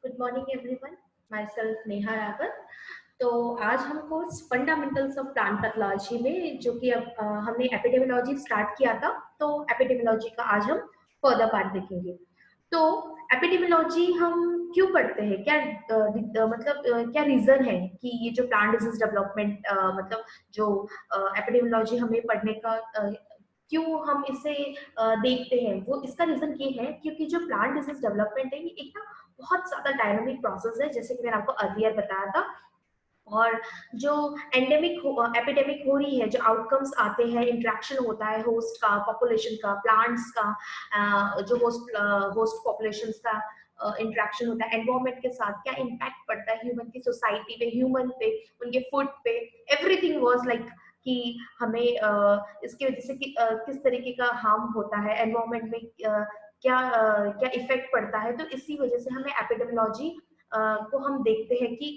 Good morning everyone. My self Neha Rawat. तो आज हम course fundamentals of plant pathology में जो कि अब हमने एपिडेमियोलॉजी स्टार्ट किया था, तो एपिडेमियोलॉजी का आज हम फर्दर पार्ट देखेंगे। तो एपिडेमियोलॉजी हम क्यों पढ़ते हैं, क्या क्या रीजन है कि ये जो प्लांट डिजीज डेवलपमेंट मतलब जो एपिडेमियोलॉजी हमें पढ़ने का क्यों हम इसे देखते हैं, वो इसका रीजन ये है क्योंकि जो प्लांट डिजीज डेवलपमेंट है ये एक ना बहुत ज्यादा डायनामिक प्रोसेस है, जैसे कि मैंने आपको अर्लियर बताया था। और जो एपिडेमिक हो रही है, जो आउटकम्स आते हैं, इंटरेक्शन होता है होस्ट का, पॉपुलेशन का, प्लांट्स का, जो होस्ट पॉपुलेशंस का इंटरेक्शन होता है एनवायरमेंट के साथ, क्या इम्पैक्ट पड़ता है ह्यूमन की सोसाइटी पे, ह्यूमन पे, उनके फूड पे। एवरीथिंग वाज लाइक कि हमें इसकी वजह से किस तरीके का हार्म होता है एनवायरमेंट में, क्या इफेक्ट पड़ता है। तो इसी वजह से हमें एपिडेमियोलॉजी को हम देखते हैं कि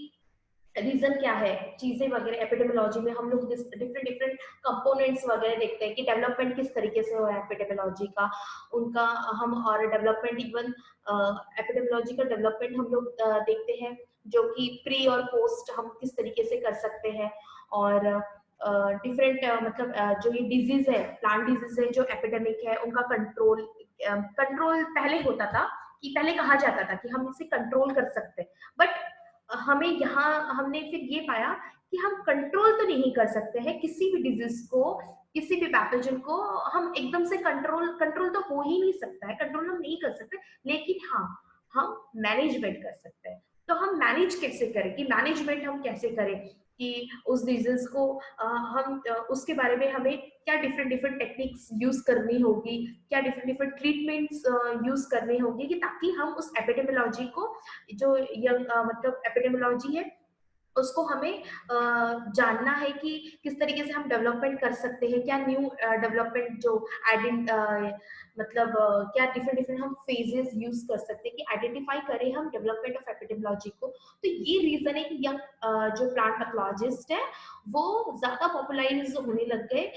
रीजन क्या है, चीजें वगैरह। एपिडेमियोलॉजी में हम लोग डिफरेंट डिफरेंट कंपोनेंट्स वगैरह देखते हैं कि डेवलपमेंट किस तरीके से हो रहा है एपिडेमियोलॉजी का, उनका हम और डेवलपमेंट इवन एपिडेमियोलॉजी का डेवलपमेंट हम लोग देखते हैं, जो कि प्री और पोस्ट हम किस तरीके से कर सकते हैं। और डिफरेंट जो ये डिजीज है, प्लांट डिजीज है जो एपिडेमिक है, उनका कंट्रोल पहले होता था, कि पहले कहा जाता था कि हम इसे कंट्रोल कर सकते हैं, बट हमें यहाँ हमने फिर ये पाया कि हम कंट्रोल तो नहीं कर सकते हैं किसी भी डिजीज को, किसी भी पैथोजन को। हम एकदम से कंट्रोल तो हो ही नहीं सकता है, कंट्रोल हम नहीं कर सकते, लेकिन हाँ, हम मैनेजमेंट कर सकते हैं। तो हम मैनेज कैसे करें, कि मैनेजमेंट हम कैसे करें कि उस डिजीज को उसके बारे में हमें क्या डिफरेंट डिफरेंट टेक्निक्स यूज करनी होगी, क्या डिफरेंट डिफरेंट ट्रीटमेंट्स यूज करनी होगी, कि ताकि हम उस एपिडेमियोलॉजी को, जो यंग एपिडेमियोलॉजी है, उसको हमें जानना है कि किस तरीके से हम डेवलपमेंट कर सकते हैं, क्या न्यू डेवलपमेंट जो क्या डिफरेंट डिफरेंट हम फेजेस यूज कर सकते हैं कि आइडेंटिफाई करें हम डेवलपमेंट ऑफ एपिडेमियोलॉजी को। तो ये रीजन है कि यंग जो प्लांट पैथोलॉजिस्ट है वो ज्यादा पॉपुलराइज होने लग गए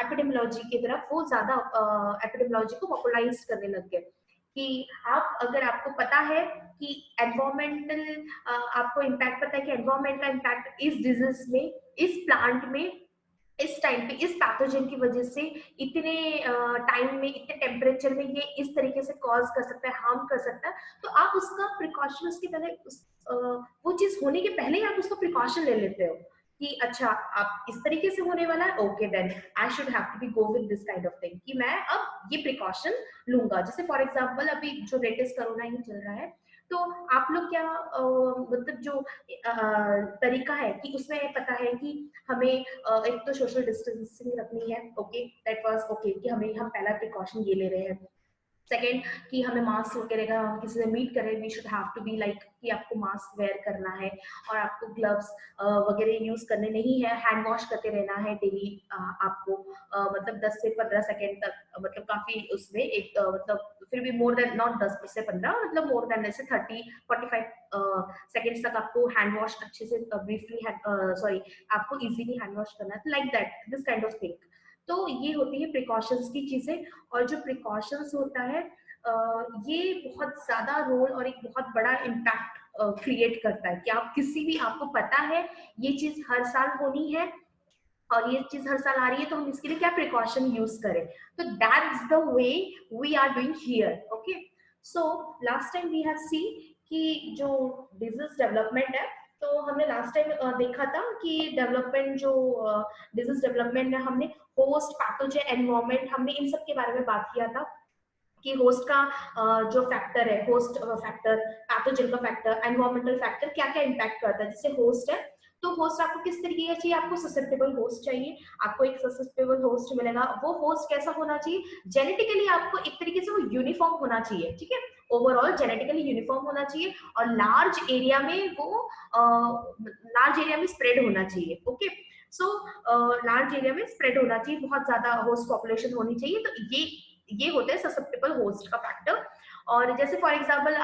एपिडेमियोलॉजी की तरफ, वो ज्यादा एपिडेमियोलॉजी को पॉपुलराइज करने लग गए। कि आप, अगर आपको पता है कि एनवायरमेंटल, आपको इम्पैक्ट पता है कि एनवायरमेंट का इम्पैक्ट इस डिजीज में, इस प्लांट में, इस टाइम पे, इस पैथोजन की वजह से, इतने टाइम में, इतने टेम्परेचर में ये इस तरीके से कॉज कर सकता है, हार्म कर सकता है, तो आप उसका प्रिकॉशन, उसके पहले वो चीज होने के पहले ही आप उसका प्रिकॉशन ले लेते हो कि अच्छा आप इस तरीके से होने वाला है, okay then I should have to be go with this kind of thing, कि मैं अब ये प्रिकॉशन लूंगा। जैसे फॉर एग्जांपल अभी जो लेटेस्ट कोरोना ही चल रहा है, तो आप लोग क्या जो तरीका है कि उसमें पता है कि हमें एक तो सोशल डिस्टेंसिंग रखनी है, ओके दैट वाज ओके, कि हम पहला प्रिकॉशन ये ले रहे हैं। सेकेंड, कि हमें मास्क वगैरह का, हम किसी से मीट करें, we should have to be like कि आपको मास्क वेयर करना है, और आपको ग्लव्स वगैरह यूज करने नहीं है, हैंड वॉश करते रहना है डेली। आपको 10 से 15 सेकेंड तक, काफी उसमें एक फिर भी मोर देन नॉट 10 से 15, मोर देन ऐसे 30-45 सेकेंड्स तक आपको हैंड वॉश अच्छे से ब्रीफली, सॉरी, आपको इजीली हैंड वॉश करना है, like that, this kind of thing. तो ये होती है प्रिकॉशंस की चीजें। और जो प्रिकॉशंस होता है ये बहुत ज्यादा रोल और एक बहुत बड़ा इम्पैक्ट क्रिएट करता है, कि आप किसी भी, आपको पता है ये चीज हर साल होनी है और ये चीज हर साल आ रही है, तो हम इसके लिए क्या प्रिकॉशन यूज करें। तो that's the way we are doing here, okay. So last time we have see कि जो डिजीज डेवलपमेंट है, तो हमने लास्ट टाइम देखा था कि डेवलपमेंट, जो डिजीज डेवलपमेंट में हमने होस्ट, पैथोजन, एनवायरमेंट, हमने इन सब के बारे में बात किया था कि होस्ट का जो फैक्टर है, होस्ट फैक्टर, पैथोजन का फैक्टर, एनवायरमेंटल फैक्टर, क्या क्या इम्पैक्ट करता है। जैसे होस्ट है, तो होस्ट आपको किस तरीके का चाहिए, आपको ससेप्टेबल होस्ट चाहिए, आपको एक ससेप्टेबल होस्ट मिलेगा। वो होस्ट कैसा होना चाहिए, जेनेटिकली आपको एक तरीके से वो यूनिफॉर्म होना चाहिए, ठीक है, ओवरऑल जेनेटिकली यूनिफॉर्म होना चाहिए, और लार्ज एरिया में वो लार्ज एरिया में स्प्रेड होना चाहिए, ओके। सो लार्ज एरिया में स्प्रेड होना चाहिए, बहुत ज्यादा होस्ट पॉपुलेशन होनी चाहिए। तो ये होता है ससेप्टेबल होस्ट का फैक्टर। और जैसे फॉर एग्जांपल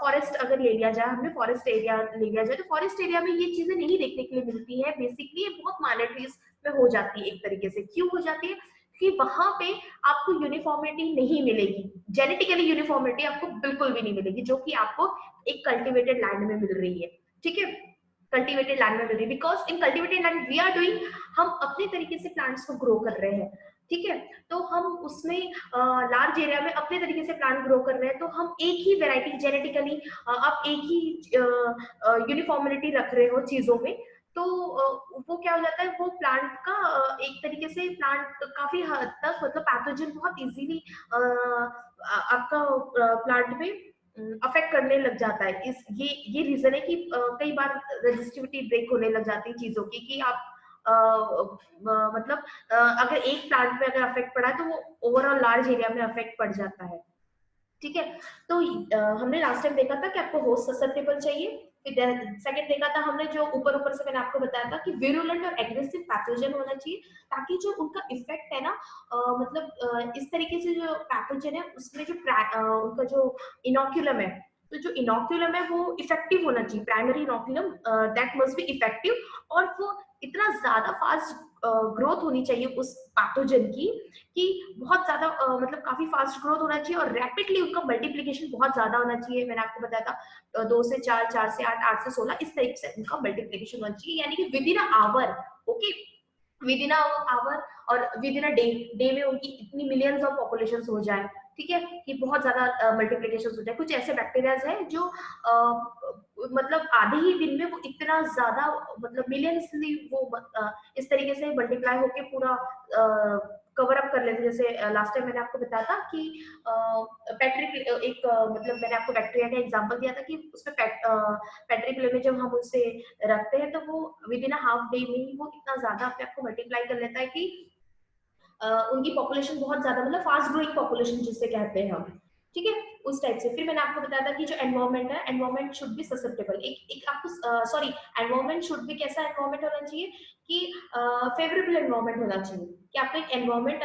फॉरेस्ट अगर ले लिया जाए, हमने फॉरेस्ट एरिया ले लिया जाए, तो फॉरेस्ट एरिया में ये चीजें नहीं देखने के लिए मिलती है, बेसिकली ये बहुत माइनर ट्रीज में हो जाती है। एक तरीके से क्यों हो जाती है, कि वहां पे आपको यूनिफॉर्मिटी नहीं मिलेगी, जेनेटिकली यूनिफॉर्मिटी आपको बिल्कुल भी नहीं मिलेगी, जो कि आपको एक कल्टिवेटेड लैंड में मिल रही है। ठीक है, कल्टिवेटेड लैंड में मिल रही है, because in cultivated land we are doing, हम अपने तरीके से प्लांट्स को ग्रो कर रहे हैं। ठीक है, तो हम उसमें लार्ज एरिया में अपने तरीके से प्लांट ग्रो कर रहे हैं, तो हम एक ही वेराइटी जेनेटिकली आप एक ही यूनिफॉर्मिलिटी रख रहे हो चीजों में, तो वो क्या हो जाता है, वो प्लांट का एक तरीके से प्लांट काफी हद तक मतलब पैथोजन बहुत इजीली आपका प्लांट में अफेक्ट करने लग जाता है। इस ये रीजन है कि कई बार रेजिस्टिविटी ब्रेक होने लग जाती है चीजों की, कि आप मतलब अगर एक प्लांट में अगर अफेक्ट पड़ा है तो वो ओवरऑल लार्ज एरिया में अफेक्ट पड़ जाता है। ठीक है, तो हमने लास्ट टाइम देखा था कि आपको होस्ट ससेप्टेबल चाहिए, फिर सेकंड देखा था हमने जो ऊपर ऊपर से मैंने आपको बताया था कि विरुलेंट और एग्रेसिव पैथोजन होना चाहिए, ताकि जो उनका इफेक्ट है ना मतलब इस तरीके से जो पैथोजन है उसमें जो उनका जो इनोक्यूलम है, तो जो इनोक्यूलम है वो इफेक्टिव होना चाहिए, primary inoculum that must be effective, और वो इतना ज्यादा फास्ट ग्रोथ होनी चाहिए उस पैथोजन की कि बहुत ज्यादा मतलब काफी फास्ट ग्रोथ होना चाहिए, और रैपिडली उनका मल्टीप्लीकेशन बहुत ज्यादा होना चाहिए। मैंने आपको बताया था 2 से 4, 4 से 8, 8 से 16 इस तरीके से उनका मल्टीप्लीकेशन होना चाहिए, यानी कि within hour. Okay, within hour और विद इन डे, डे में उनकी इतनी मिलियंस ऑफ पॉपुलेशन हो जाए। ठीक है, कि बहुत ज्यादा मल्टीप्लीकेशन हो जाए। कुछ ऐसे बैक्टीरियाज हैं जो मतलब आधे ही दिन में वो इतना ज्यादा मतलब मिलियंसली वो इस तरीके से मल्टीप्लाई होके पूरा कवर अप कर लेते हैं। जैसे लास्ट टाइम मैंने आपको बताया था कि पैट्रिक एक मतलब मैंने आपको बैक्टीरिया का एग्जांपल दिया था कि उसमें पैट्रिक प्ले में जब हम उसे रखते हैं तो वो विद इन हाफ डे में ही वो इतना ज्यादा अपने आप को मल्टीप्लाई कर लेता है कि उनकी पॉपुलेशन बहुत ज्यादा मतलब फास्ट ग्रोइंग पॉपुलेशन जिसे कहते हैं हम। ठीक है, उस टाइप से फिर मैंने आपको बताया था कि जो एनवायरमेंट है, एनवायरमेंट शुड बी ससेप्टेबल, एक आपको सॉरी एनवायरमेंट शुड बी कैसा एनवायरमेंट होना चाहिए कि फेवरेबल एनवायरमेंट होना चाहिए, कि आपका एक एनवायरमेंट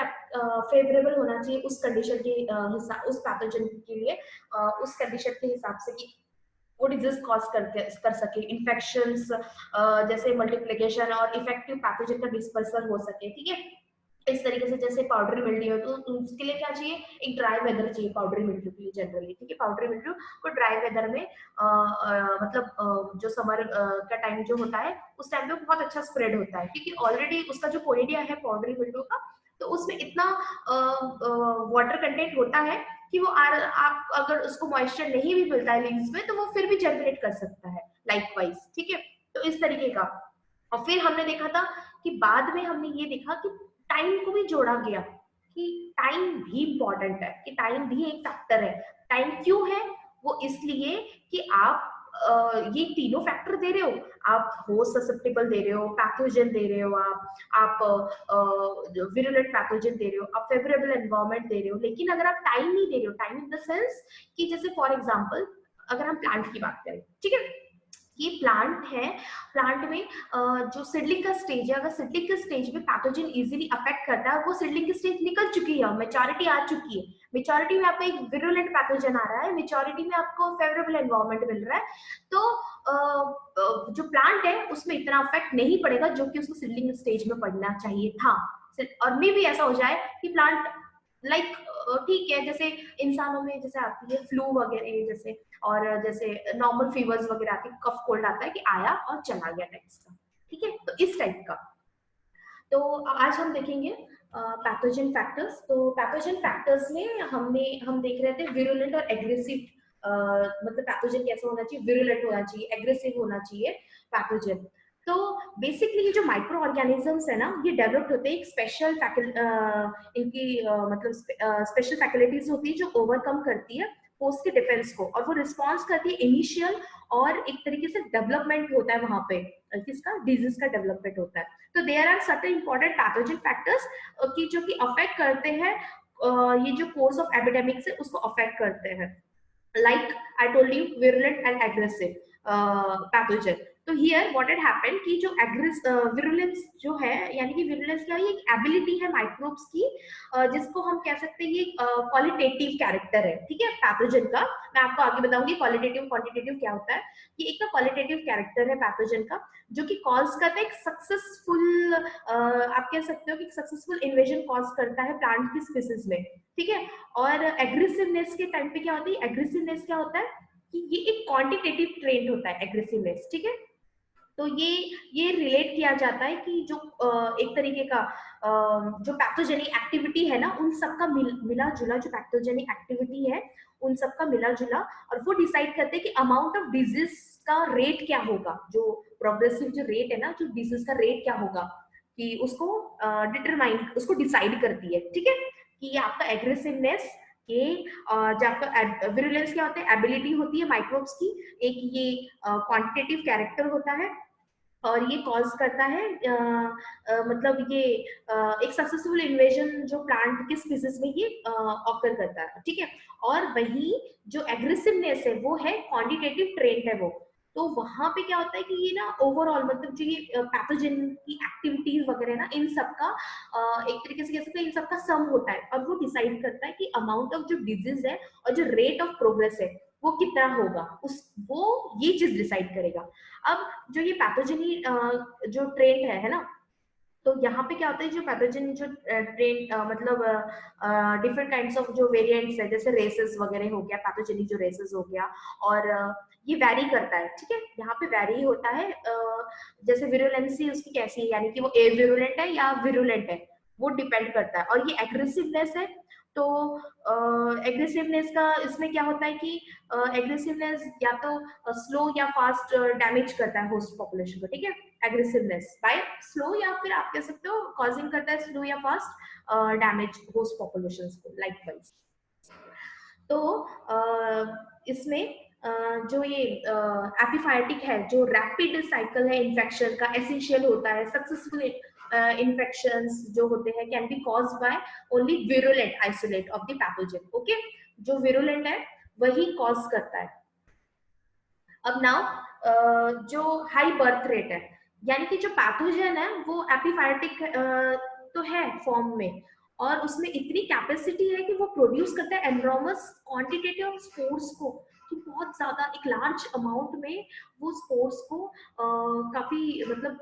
फेवरेबल होना चाहिए उस कंडीशन के हिसाब, उस पैथोजन के लिए उस कंडीशन के हिसाब से कि वो डिजीज कॉज कर सके, इन्फेक्शंस जैसे मल्टीप्लिकेशन और इफेक्टिव पैथोजन का डिस्पर्सल हो सके। ठीक है, इस तरीके से जैसे पाउडरी मिल्ड्यू है तो उसके लिए क्या चाहिए, एक ड्राई वेदर चाहिए पाउडरी मिल्ड्यू के लिए जनरली। ठीक है, पाउडरी मिल्ड्यू को ड्राई वेदर में मतलब जो समर का टाइम जो होता है उस टाइम पे बहुत अच्छा स्प्रेड होता है, क्योंकि ऑलरेडी उसका जो पोरिडिया है पाउडरी मिल्ड्यू का, तो उसमें इतना वाटर कंटेंट होता है कि वो आप अगर उसको मॉइस्चर नहीं भी मिलता है लीव्स में तो वो फिर भी जनरेट कर सकता है लाइकवाइज। ठीक है, तो इस तरीके का। और फिर हमने देखा था कि बाद में हमने ये देखा कि टाइम को भी जोड़ा गया, कि टाइम भी इम्पोर्टेंट है, कि टाइम भी एक फैक्टर है। टाइम क्यों है, वो इसलिए कि आप ये तीनों फैक्टर दे रहे हो, आप होस्ट ससेप्टेबल दे रहे हो, पैथोजन दे रहे हो, आप विरुलेंट पैथोजन दे रहे हो, आप फेवरेबल एनवायरनमेंट दे रहे हो, लेकिन अगर आप टाइम नहीं दे रहे हो, टाइम इन द सेंस कि जैसे फॉर एग्जांपल अगर हम प्लांट की बात करें, ठीक है, ये प्लांट है, प्लांट में जो सीडलिंग का स्टेज है, अगर सीडलिंग के स्टेज में पैथोजन इजीली अफेक्ट करता है, वो सीडलिंग की स्टेज निकल चुकी है, मैच्योरिटी आ चुकी है, मैच्योरिटी में आपको एक विरुलेंट पैथोजन आ रहा है, मैच्योरिटी में आपको फेवरेबल एनवायरनमेंट मिल रहा है, तो जो प्लांट है उसमें इतना अफेक्ट नहीं पड़ेगा जो कि उसको सीडलिंग स्टेज में पड़ना चाहिए था। और मे भी ऐसा हो जाए कि प्लांट लाइक ठीक है, जैसे इंसानों में जैसे आती है फ्लू वगैरह जैसे, और जैसे नॉर्मल फीवर्स वगैरह आती है, कफ कोल्ड आता है कि आया और चला गया टाइप्स का। ठीक है, तो इस टाइप का। तो आज हम देखेंगे पैथोजन फैक्टर्स। तो पैथोजन फैक्टर्स में हम देख रहे थे विरुलेंट और एग्रेसिव, मतलब पैथोजन कैसा होना चाहिए, विरुलेंट होना चाहिए, एग्रेसिव होना चाहिए पैथोजन। तो बेसिकली ये जो माइक्रो ऑर्गेनिजम्स है ना, ये डेवलप्ड होते हैं एक स्पेशल इनकी मतलब स्पेशल फैकल्टीज होती है जो ओवरकम करती है पोस्ट के डिफेंस को, और वो रिस्पॉन्स करती है इनिशियल, और एक तरीके से डेवलपमेंट होता है वहां पे किसका, डिजीज का डेवलपमेंट होता है। तो there are certain important pathogen factors की जो कि अफेक्ट करते हैं ये जो कोर्स ऑफ एपिडेमिक्स है उसको अफेक्ट करते हैं, like I told you virulent and aggressive pathogen. तो हियर व्हाट हैड हैपेंड कि जो विरुलेंस जो है, यानी कि विरुलेंस क्या है, ये एक एबिलिटी है माइक्रोब्स की, जिसको हम कह सकते हैं ये क्वालिटेटिव कैरेक्टर है, ठीक है, पैथोजन का। मैं आपको आगे बताऊंगी क्वालिटेटिव क्वांटिटेटिव क्या होता है। ये एक तो क्वालिटेटिव कैरेक्टर है पैथोजन का, जो कि कॉज करता है एक सक्सेसफुल, आप कह सकते हो कि सक्सेसफुल इन्वेजन कॉज करता है प्लांट की स्पीसीज में, ठीक है। और एग्रेसिवनेस के टाइम पे क्या होती है, एग्रेसिवनेस क्या होता है कि ये एक क्वांटिटेटिव ट्रेंड होता है एग्रेसिवनेस, ठीक है। तो ये रिलेट किया जाता है कि जो एक तरीके का जो पैथोजेनिक एक्टिविटी है ना, उन सबका मिला जुला, जो पैथोजेनिक एक्टिविटी है उन सबका मिला जुला, और वो डिसाइड करते हैं कि अमाउंट ऑफ डिजीज का रेट क्या होगा, जो प्रोग्रेसिव जो रेट है ना, जो डिजीज का रेट क्या होगा, कि उसको डिटरमाइन, उसको डिसाइड करती है, ठीक है। कि ये आपका एग्रेसिवनेस, ये जो आपका विरुलेंस क्या होता है, एबिलिटी होती है माइक्रोब्स की, एक ये क्वांटिटेटिव कैरेक्टर होता है, और ये कॉज करता है मतलब ये एक सक्सेसफुल इन्वेजन जो प्लांट के स्पीसीज में ये ऑकर करता है, ठीक है। और वही जो एग्रेसिवनेस है वो है क्वांटिटेटिव ट्रेंड है वो। तो वहां पे क्या होता है कि ये ना ओवरऑल मतलब जो ये पैथोजन की एक्टिविटीज वगैरह ना, इन सबका एक तरीके से कह सकते हैं इन सबका सम होता है, और वो डिसाइड करता है कि अमाउंट ऑफ जो डिजीज है और जो रेट ऑफ प्रोग्रेस है वो कितना होगा, उस वो ये चीज डिसाइड करेगा। अब जो ये पैथोजेनी जो ट्रेंड है ना, तो यहाँ पे क्या होता है, जो पैथोजन जो ट्रेंड मतलब डिफरेंट काइंड्स ऑफ जो वेरिएंट्स है, जैसे रेसेस वगैरह हो गया, पैथोजेनिक जो रेसेस हो गया, और ये वैरी करता है, ठीक है। यहाँ पे वैरी होता है, जैसे विरुलेंसी उसकी कैसी है, यानी कि वो ए विरुलेंट है या विरुलेंट है, वो डिपेंड करता है। और ये एग्रेसिवनेस है, तो एग्रेसिवनेस का इसमें क्या होता है कि एग्रेसिवनेस या तो स्लो या फास्ट डैमेज करता है होस्ट पॉपुलेशन को, ठीक है। एग्रेसिवनेस बाय स्लो, या फिर आप कह सकते हो कॉजिंग करता है स्लो या फास्ट डैमेज होस्ट पॉपुलेशन को, लाइकवाइज। तो इसमें जो ये एपिफाइटिक है, जो रैपिड साइकिल है इन्फेक्शन का, एसेंशियल होता है। सक्सेसफुल इन्फेक्शंस जो होते हैं can be caused by only virulent isolate of the pathogen, okay. जो विरुलेंट है वही कॉज करता है। अब नाउ जो हाई बर्थ रेट है, यानी कि जो पैथोजन है वो एपिफाइटिक तो है फॉर्म में, और उसमें इतनी कैपेसिटी है कि वो प्रोड्यूस करता है एनॉर्मस क्वांटिटी ऑफ स्पोर्स को, कि बहुत ज्यादा एक लार्ज अमाउंट में वो स्पोर्स को काफी मतलब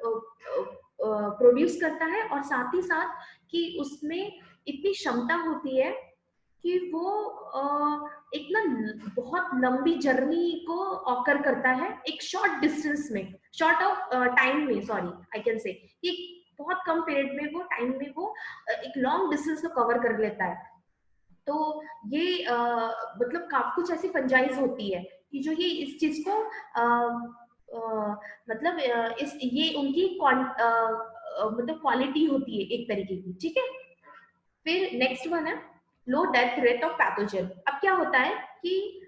प्रोड्यूस करता है, और साथ ही साथ कि उसमें इतनी क्षमता होती है कि वो एक ना बहुत लंबी जर्नी को ऑकर करता है एक शॉर्ट डिस्टेंस में, शॉर्ट ऑफ टाइम में, सॉरी आई कैन से, कि बहुत कम पीरियड में वो टाइम में वो एक लॉन्ग डिस्टेंस को कवर कर लेता है। तो ये मतलब काफी कुछ ऐसी फंजाइज होती है कि जो ये इस चीज को मतलब इस ये उनकी मतलब क्वालिटी होती है एक तरीके की, ठीक है। फिर नेक्स्ट वन है लो डेथ रेट ऑफ पैथोजन। अब क्या होता है कि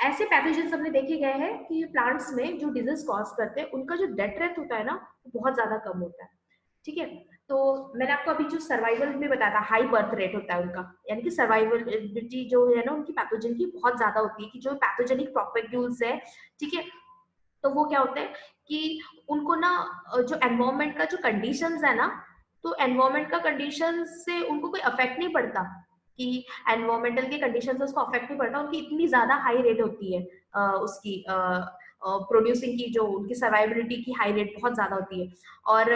ऐसे पैथोजन हमने देखे गए हैं कि प्लांट्स में जो डिजीज कॉज करते हैं उनका जो डेथ रेट होता है ना, वो बहुत ज्यादा कम होता है, ठीक है। तो मैंने आपको अभी जो सर्वाइवल में बताया था, हाई बर्थ रेट होता है उनका, यानी कि सर्वाइवलिटी जो है ना उनकी पैथोजन की बहुत ज्यादा होती है, कि जो पैथोजेनिक प्रोपेग्यूल्स है, ठीक है। तो वो क्या होता है कि उनको ना जो एनवायरमेंट का जो कंडीशंस है ना, तो एनवायरमेंट का कंडीशन से उनको कोई अफेक्ट नहीं पड़ता, कि एनवायरमेंटल के कंडीशन से उसको अफेक्ट नहीं पड़ता, उनकी इतनी ज्यादा हाई रेट होती है उसकी प्रोड्यूसिंग की, जो उनकी सर्वाइबिलिटी की हाई रेट बहुत ज्यादा होती है, और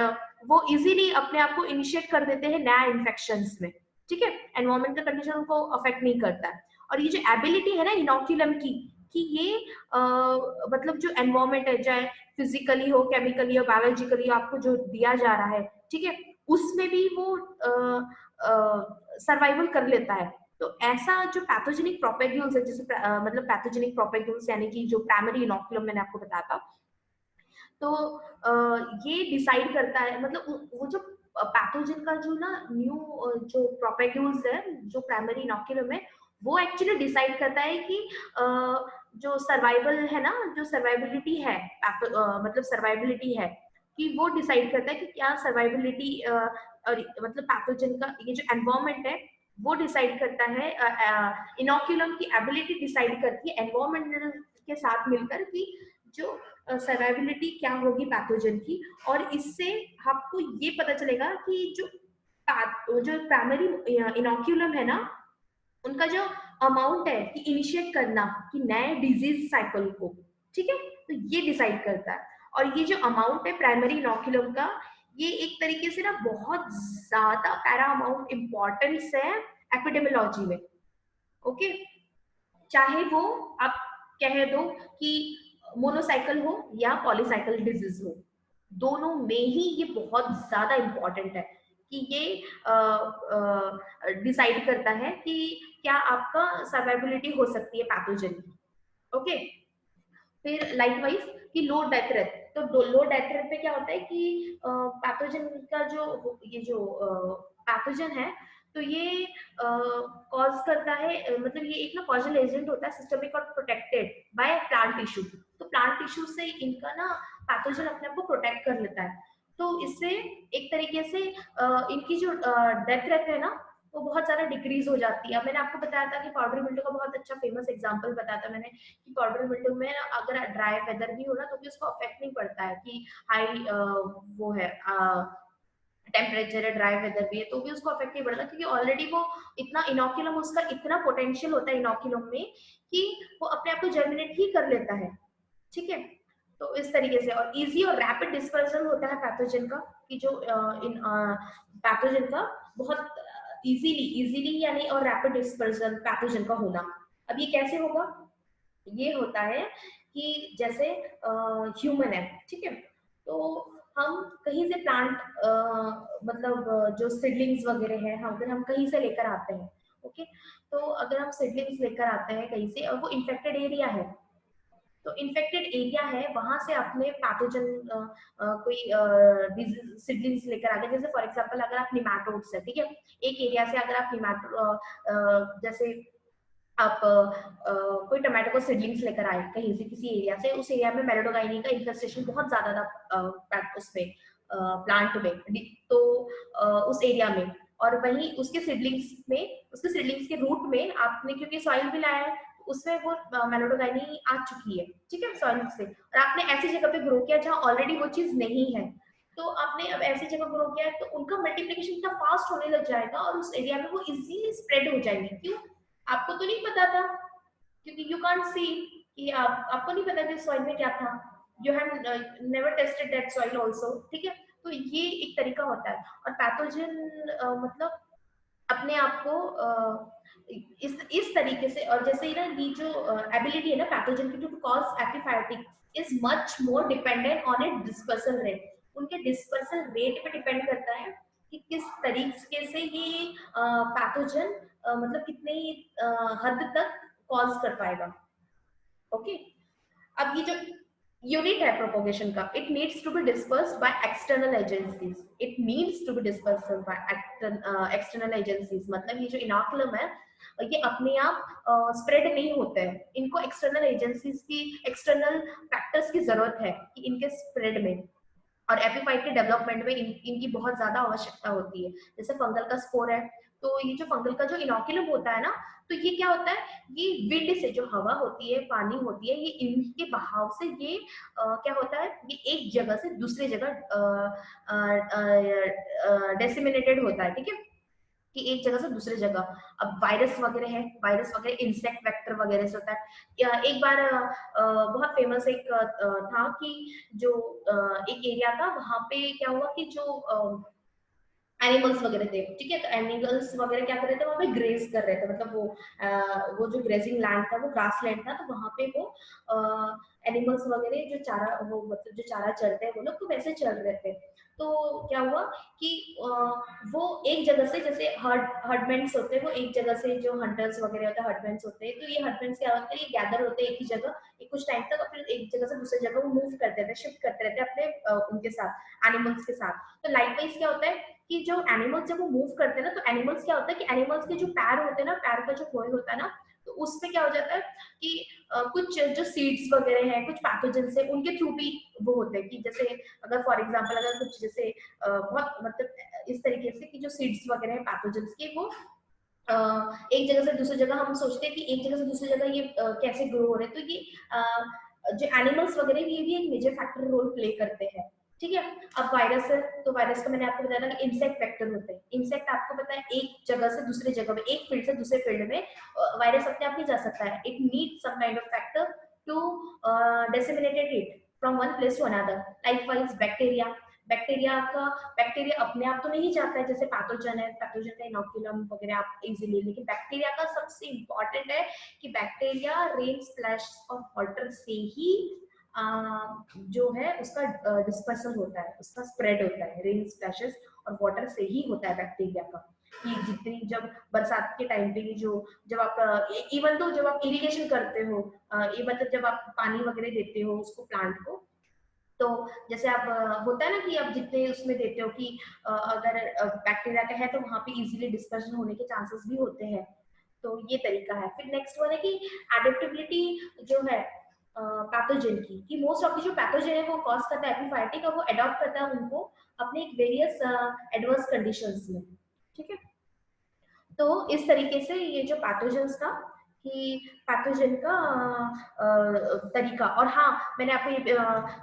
वो इजीली अपने आप को इनिशिएट कर देते हैं नया इन्फेक्शंस में, ठीक है। एनवायरमेंटल कंडीशन उनको अफेक्ट नहीं करता है। और ये जो एबिलिटी है ना इनोक्यूलम की, कि ये मतलब जो एनवायरमेंट है, चाहे फिजिकली हो, केमिकली हो, बायोलॉजिकली आपको जो दिया जा रहा है, ठीक है, उसमें भी वो सर्वाइवल कर लेता है। तो ऐसा जो पैथोजेनिक प्रोपेग्यूल्स है, जैसे मतलब पैथोजेनिक प्रोपेग्यूल्स यानी कि जो प्राइमरी इनोकुलम मैंने आपको बताया था, तो ये डिसाइड करता है, मतलब वो जो पैथोजन का जो ना न्यू जो प्रोपेग्यूल्स है, जो प्राइमरी इनोकुलम है, वो एक्चुअली डिसाइड करता है कि जो सर्वाइवल है ना, जो सर्वाइबिलिटी है, मतलब सर्वाइबिलिटी है, कि वो डिसाइड करता है कि क्या सर्वाइबिलिटी और मतलब पैथोजन का ये जो एनवायरमेंट है वो डिसाइड करता है, इनोक्यूलम की एबिलिटी डिसाइड करती है एनवायरमेंट के साथ मिलकर कि जो सर्वाइबिलिटी क्या होगी पैथोजन की, और इससे आपको ये पता चलेगा कि जो प्राइमरी इनोक्यूलम है ना, उनका जो अमाउंट है कि इनिशिएट करना कि नए डिजीज साइकिल को, ठीक है, तो ये डिसाइड करता है। और ये जो अमाउंट है प्राइमरी इनोक्यूलम का, ये एक तरीके से ना बहुत ज्यादा पैरा अमाउंट इम्पोर्टेंस है एपिडेमियोलॉजी में। ओके, चाहे वो आप कह दो कि मोनोसाइकिल हो या पॉलीसाइकिल डिजीज हो, दोनों में ही ये बहुत ज्यादा इम्पोर्टेंट है कि ये डिसाइड करता है कि क्या आपका सर्वाइबिलिटी हो सकती है पैथोजन की। ओके, फिर लाइकवाइज कि लो डेथ रेट, तो लो डेथ रेट पे क्या होता है कि पैथोजन का जो ये जो पैथोजन है, तो ये कॉज करता है, मतलब ये एक ना कॉजल एजेंट होता है सिस्टमिक और प्रोटेक्टेड बाय प्लांट टिश्यू। तो प्लांट टिश्यू से इनका ना पैथोजन अपने आप को प्रोटेक्ट कर लेता है। तो इससे एक तरीके से इनकी जो डेथ रेट है ना, वो बहुत सारा डिक्रीज हो जाती है। अब मैंने आपको बताया था कि पाउडर मिल्टू का बहुत अच्छा फेमस एग्जांपल बताया था मैंने कि पाउडर मिल्टू में अगर ड्राई वेदर भी हो ना तो भी उसको अफेक्ट नहीं पड़ता है कि हाई वो है टेम्परेचर है, ड्राई वेदर भी है, तो भी उसको अफेक्ट नहीं पड़ता, क्योंकि ऑलरेडी वो इतना इनोक्यूलम, उसका इतना पोटेंशियल होता है इनोक्यूलम में कि वो अपने आप को जर्मिनेट ही कर लेता है। ठीक है, तो इस तरीके से, और इजी और रैपिड डिस्पर्सल होता है पैथोजन का, कि जो इन पैथोजन का बहुत इजीली इजीली यानी और रैपिड डिस्पर्सल पैथोजन का होना। अब ये कैसे होगा? ये होता है कि जैसे ह्यूमन है, ठीक है, तो हम कहीं से प्लांट मतलब जो सीडलिंग्स वगैरह है, हम अगर हम कहीं से लेकर आते हैं, ओके, तो अगर हम सीडलिंग्स लेकर आते हैं कहीं से और वो इन्फेक्टेड एरिया है, तो इन्फेक्टेड एरिया है वहां से अपने पैथोजन कोई सीडलिंग्स लेकर आ गए, जैसे फॉर एग्जांपल अगर आप निमैटोड्स है, ठीक है, एक एरिया से अगर आप निमैटो जैसे आप कोई टमाटो को सीडलिंग्स लेकर आए कहीं से किसी एरिया से, उस एरिया में मेलोडोगाइनी का इन्फेस्टेशन बहुत ज्यादा था उसमें प्लांट में, तो उस एरिया में, और वहीं उसके सीडलिंग्स के रूट में आपने क्योंकि सॉइल भी लाया है, उसमें वो मेलोडोगाइनी आ चुकी है, ठीक है, सॉइल से, और आपने ऐसी जगह पे ग्रो किया जहाँ ऑलरेडी वो चीज नहीं है, तो आपने अब ऐसी जगह ग्रो किया है तो उनका मल्टीप्लिकेशन इतना फास्ट होने लग जाएगा और उस एरिया में वो इजीली स्प्रेड हो जाएंगे। क्यों? आपको तो नहीं पता था, क्योंकि यू कांट सी कि आपको नहीं पता कि सॉइल में क्या था, you have never tested that soil also, ठीक है, तो ये एक तरीका होता है। और पैथोजन मतलब अपने आप को इस तरीके से, और जैसे ही ना ये जो एबिलिटी है ना पैथोजन की to cause epiphytic is much more dependent on it dispersal rate, उनके डिस्पर्सल रेट पे डिपेंड करता है कि किस तरीके से ये पैथोजन मतलब कितने हद तक कॉज कर पाएगा। ओके, अब ये जो यूनिट है प्रोपोगेशन का, it needs to be dispersed by external agencies, it needs to be dispersed by external agencies, मतलब ये जो इनोकुलम है ये अपने आप स्प्रेड नहीं होते हैं, इनको एक्सटर्नल एजेंसीज की, एक्सटर्नल फैक्टर्स की जरूरत है कि इनके स्प्रेड में और एपिफाइट के डेवलपमेंट में इनकी बहुत ज्यादा आवश्यकता होती है। जैसे फंगल का स्पोर है, तो ये जो फंगल का जो इनोकुलम होता है ना, तो ये क्या होता है, ये विंड से, जो हवा होती है, पानी होती है, ये इनके बहाव से ये क्या होता है, ये एक जगह से दूसरे जगह डेसिमिनेटेड होता है, ठीक है, कि एक जगह से दूसरे जगह। अब वायरस वगैरह है, वायरस वगैरह इंसेक्ट वेक्टर वगैरह से होता है। एक बार बहुत फेमस एक था कि जो एक एरिया था वहां पे क्या हुआ कि जो एनिमल्स वगैरह थे, ठीक है, तो एनिमल्स वगैरह क्या कर रहे थे, वहां पे ग्रेज कर रहे थे, मतलब वो जो ग्रेजिंग लैंड था वो ग्रास लैंड था, तो वहां पे वो एनिमल्स वगैरह जो चारा, वो मतलब जो चारा चरते हैं वो लोग, तो वैसे चल रहे थे। तो क्या हुआ कि वो एक जगह से, जैसे हर्डमेंट्स होते हैं, वो एक जगह से, जो हंटर्स वगैरह होते हैं हर्डमेंट्स होते हैं, तो ये हर्डमेंट्स क्या होते हैं, ये गैदर होते हैं एक ही जगह एक कुछ टाइम तक, और फिर एक जगह से दूसरी जगह वो मूव करते थे, शिफ्ट करते रहते अपने उनके साथ, एनिमल्स के साथ। तो लाइकवाइज क्या होता है कि जो एनिमल्स जब वो मूव करते हैं ना, तो एनिमल्स क्या होता है कि एनिमल्स के जो पैर होते हैं ना, पैर का जो कोय होता है ना, तो उस पे क्या हो जाता है कि कुछ जो सीड्स वगैरह हैं, कुछ पैथोजन से उनके थ्रू भी वो होते हैं, कि जैसे अगर फॉर एग्जांपल अगर कुछ जैसे बहुत मतलब इस तरीके से कि जो सीड्स वगैरह हैं पैथोजन्स के, वो एक जगह से दूसरी जगह, हम सोचते हैं कि एक जगह से दूसरी जगह ये कैसे ग्रो हो रहे हैं, तो ये जो एनिमल्स वगैरह ये भी एक मेजर फैक्टर रोल प्ले करते हैं। ठीक है, अब वायरस है तो वायरस का मैंने आपको बताया था कि इंसेक्ट वेक्टर होते हैं। इंसेक्ट आपको पता है एक जगह से दूसरे जगह में, एक फील्ड से दूसरे फील्ड में वायरस अपने आप नहीं जा सकता है, it need some kind of factor to disseminated it from one place to another. Likewise bacteria, bacteria अपने आप तो नहीं जाता है, जैसे पैथोजन है, पैथोजन का इनोकुलम वगैरह आप इजीली, लेकिन बैक्टीरिया का सबसे इंपॉर्टेंट है कि बैक्टीरिया रेन स्प्लैश और वाटर से ही जो है उसका डिस्पर्सल होता है, उसका स्प्रेड होता है, रेन स्प्लैशेस और वाटर से ही होता है बैक्टीरिया का। कि जितनी जब बरसात के टाइम पे जो जब आप इवन तो जब आप इरिगेशन करते हो, ये मतलब जब आप पानी वगैरह देते हो उसको प्लांट को, तो जैसे आप होता है ना कि आप जितने उसमें देते हो कि अगर बैक्टीरिया का है तो वहां पे इजीली डिस्पर्शन होने के चांसेस भी होते हैं। तो ये तरीका है। फिर नेक्स्ट वन है कि एडेप्टेबिलिटी जो है पैथोजन की, कि मोस्ट ऑफ द जो पैथोजन है वो कॉज करता है एपिफाइटिक, और वो अडॉप्ट करता है उनको अपने एक वेरियस एडवर्स कंडीशंस में। ठीक है, तो इस तरीके से ये जो पैथोजेंस था कि पैथोजन का तरीका। और हाँ, मैंने आपको ये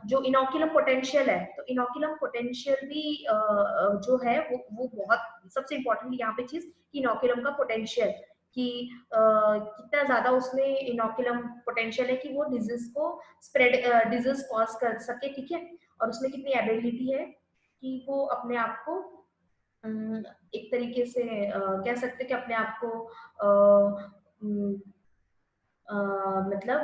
जो इनोकुलम पोटेंशियल है, तो इनोकुलम पोटेंशियल भी जो है वो बहुत सबसे इम्पोर्टेंट यहाँ पे चीज कि इनोकुलम का पोटेंशियल, कि कितना ज्यादा उसमें इनोकुलम पोटेंशियल है कि वो डिजीज को स्प्रेड, डिजीज कॉज कर सके। ठीक है, और उसमें कितनी एबिलिटी है कि वो अपने आप को एक तरीके से कह सकते हैं कि अपने आप को मतलब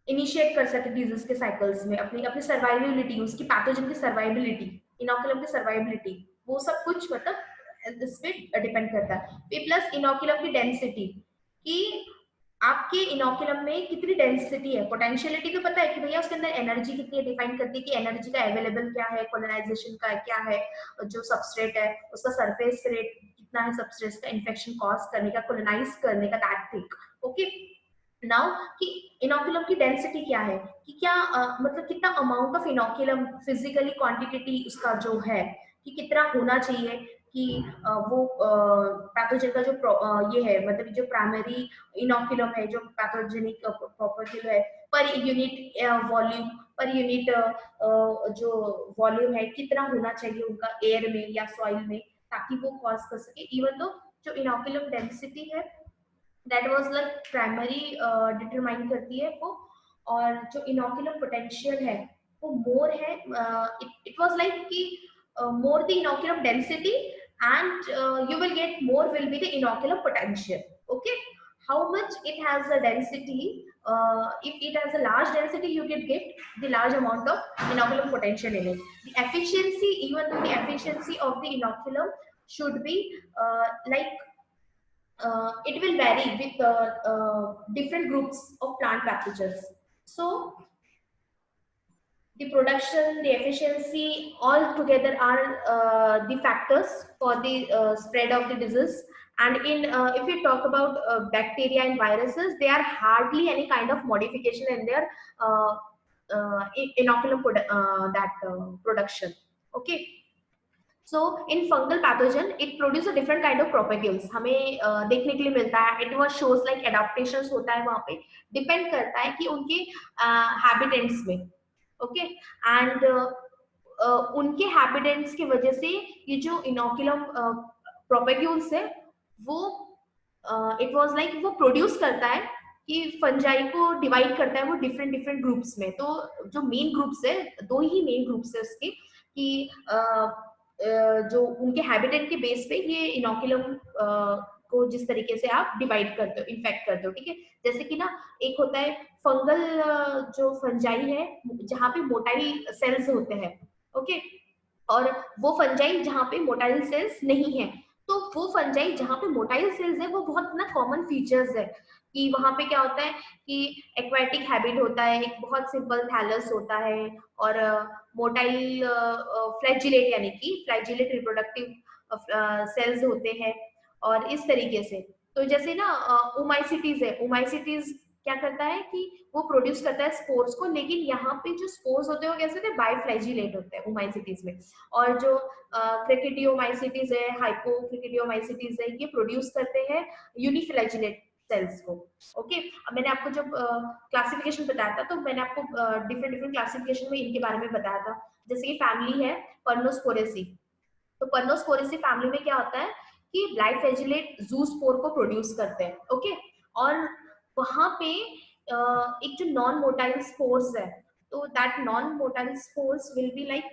इनिशिएट कर सके डिजीज के साइकिल्स में, अपनी अपनी सर्वाइविलिटी, उसकी पैथोजन की सर्वाइविलिटी, इनोकुलम की सर्वाइविलिटी, वो सब कुछ मतलब इस पे डिपेंड करता है। फिर प्लस इनोकुलम की डेंसिटी, कि आपके इनोकुलम में कितनी डेंसिटी है। पोटेंशियलिटी तो पता है कि भैया उसके अंदर एनर्जी कितनी है, डिफाइन करती है कि एनर्जी का अवेलेबल क्या है, कोलोनाइजेशन का क्या है, जो सबस्ट्रेट है उसका सरफेस रेट कितना है, सबस्ट्रेट का इन्फेक्शन कॉज करने का, कोलोनाइज करने का, दैट थिंग। ओके, नाउ कि इनोकुलम की डेंसिटी क्या है, कि क्या मतलब कितना amount of inoculum physically quantity उसका जो है कि कितना होना चाहिए कि वो पैथोजन का जो ये है, मतलब जो प्राइमरी इनोकुलम है, जो पैथोजेनिक प्रॉपर्टी है, per unit volume, per unit जो वॉल्यूम है कितना होना चाहिए उनका एयर में या सॉइल में, ताकि वो कॉज कर सके। इवन तो जो इनोकुलम डेंसिटी है that was like primary determine करती है वो, और जो इनोकुलम पोटेंशियल है वो मोर है, इट वाज लाइक कि more the inoculum density and you will get more will be the inoculum potential. Okay, how much it has a density, if it has a large density you can get the large amount of inoculum potential in it. The efficiency, even though the efficiency of the inoculum should be like it will vary with different groups of plant pathogens. So the production, the efficiency, all together are the factors for the spread of the disease. And in if we talk about bacteria and viruses, they are hardly any kind of modification in their inoculum production. Okay. So in fungal pathogen, it produce a different kind of propagules. हमें देखने के लिए मिलता है. It was shows like adaptations होता है वहाँ पे. Depend करता है कि उनके habitants में. Okay, and उनके हैबिटेंट्स की वजह से ये जो इनोकुलम प्रोपेग्यूल्स है वो इट वाज लाइक वो प्रोड्यूस करता है कि फंजाई को डिवाइड करता है वो डिफरेंट डिफरेंट ग्रुप्स में। तो जो मेन ग्रुप्स है, दो ही मेन ग्रुप्स है उसके, कि जो उनके हैबिटेट के बेस पे ये इनोकुलम को जिस तरीके से आप डिवाइड करते हो, इन्फेक्ट करते हो। ठीक है, जैसे कि ना एक होता है फंगल जो फंजाई है जहाँ पे मोटाइल सेल्स होते हैं। ओके, और वो फंजाई जहाँ पे मोटाइल सेल्स नहीं है, तो वो फंजाई जहाँ पे मोटाइल सेल्स है वो बहुत ना कॉमन फीचर्स है कि वहाँ पे क्या होता है कि एक्वाटिक हैबिट होता है, एक बहुत सिंपल थैलस होता है, और मोटाइल फ्लैजिलेट यानी कि फ्लैजिलेट रिप्रोडक्टिव सेल्स होते हैं। और इस तरीके से तो जैसे ना ओमाइसिटीज है, ओमाइसिटीज क्या करता है कि वो प्रोड्यूस करता है स्पोर्स को, लेकिन यहाँ पे जो स्पोर्स होते हैं वो कैसे होते हैं, बाइफ्लैजिलेट होते हैं ओमाइसिटीज में। और जो क्रिकेटियोमाइसिटीज है, हाइपोक्रिकेटियोमाइसिटीज है, ये प्रोड्यूस करते हैं यूनिफ्लैजिलेट सेल्स को। ओके, अब मैंने आपको जब क्लासिफिकेशन बताया था तो मैंने आपको डिफरेंट डिफरेंट क्लासिफिकेशन में इनके बारे में बताया था। जैसे कि फैमिली है पर्नोस्पोरेसी, तो पर्नोस्पोरेसी फैमिली में क्या होता है कि ग्लाइफेजिलेट जूस्पोर को प्रोड्यूस करते हैं। ओके, और वहां पे एक जो नॉन मोटाइल स्पोर्स है, तो that non motile spores will be like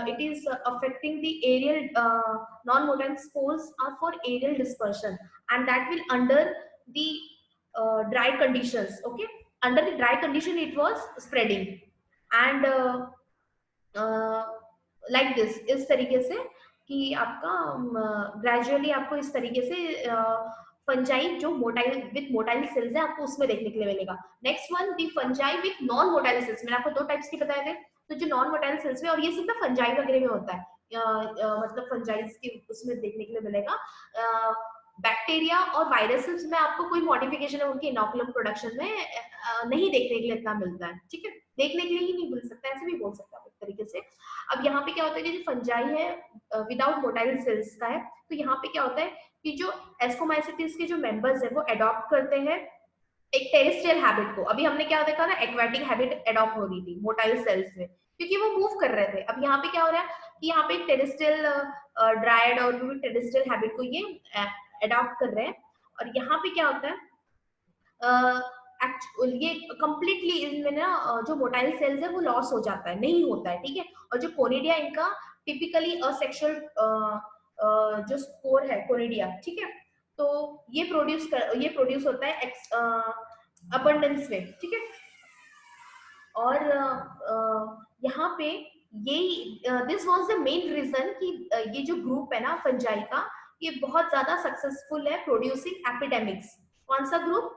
it is affecting the aerial non-motile spores are for aerial dispersion, and that will under the dry conditions. Okay, under the dry condition it was spreading, and like this, इस तरीके से कि आपका gradually आपको इस तरीके से fungi जो मोटाइल विथ मोटाइल सेल्स है आपको उसमें देखने के लिए मिलेगा। Next one the fungi with non motile sales, मैंने आपको दो टाइप्स के बताए थे। तो जो नॉन मोटाइल सेल्स में, और ये सिर्फ फंजाई वगैरह में होता है, मतलब फंजाइज के उसमें देखने के लिए मिलेगा। बैक्टीरिया और वायरसेस में आपको कोई मॉडिफिकेशन है उनके इनोकुलम प्रोडक्शन में नहीं देखने के लिए इतना मिलता है। ठीक है, देखने के लिए ही नहीं मिल सकता, ऐसे भी बोल सकता है एक तरीके से। अब यहाँ पे क्या होता है कि जो फंजाई है विदाउट मोटाइल सेल्स का है, तो यहाँ पे क्या होता है कि जो एस्कोमाइसिटीज के जो मेंबर्स है वो अडॉप्ट करते हैं एक टेरेस्ट्रियल हैबिट को। अभी हमने क्या देखा ना, एक्वेटिक हैबिट अडॉप्ट हो रही थी मोटाइल सेल्स में क्योंकि वो मूव कर रहे थे। अब यहाँ पे क्या हो रहा है कि यहाँ पे टेरेस्ट्रियल ड्राइड और टेरेस्ट्रियल हैबिट को ये अडॉप्ट कर रहे हैं। और यहाँ पे क्या होता है, ये कंप्लीटली इनमें ना जो मोटाइल सेल्स है वो लॉस हो जाता है, नहीं होता है। ठीक है, और जो कोनिडिया इनका टिपिकली असेक्सुअल जो स्पोर है कोनिडिया, ठीक है, तो ये प्रोड्यूस होता है अबंडेंस में। ठीक है, और यहाँ पे ये this was the main reason कि ये जो ग्रुप है ना फंजाई का, ये बहुत ज्यादा सक्सेसफुल है प्रोड्यूसिंग एपिडेमिक्स। कौन सा group?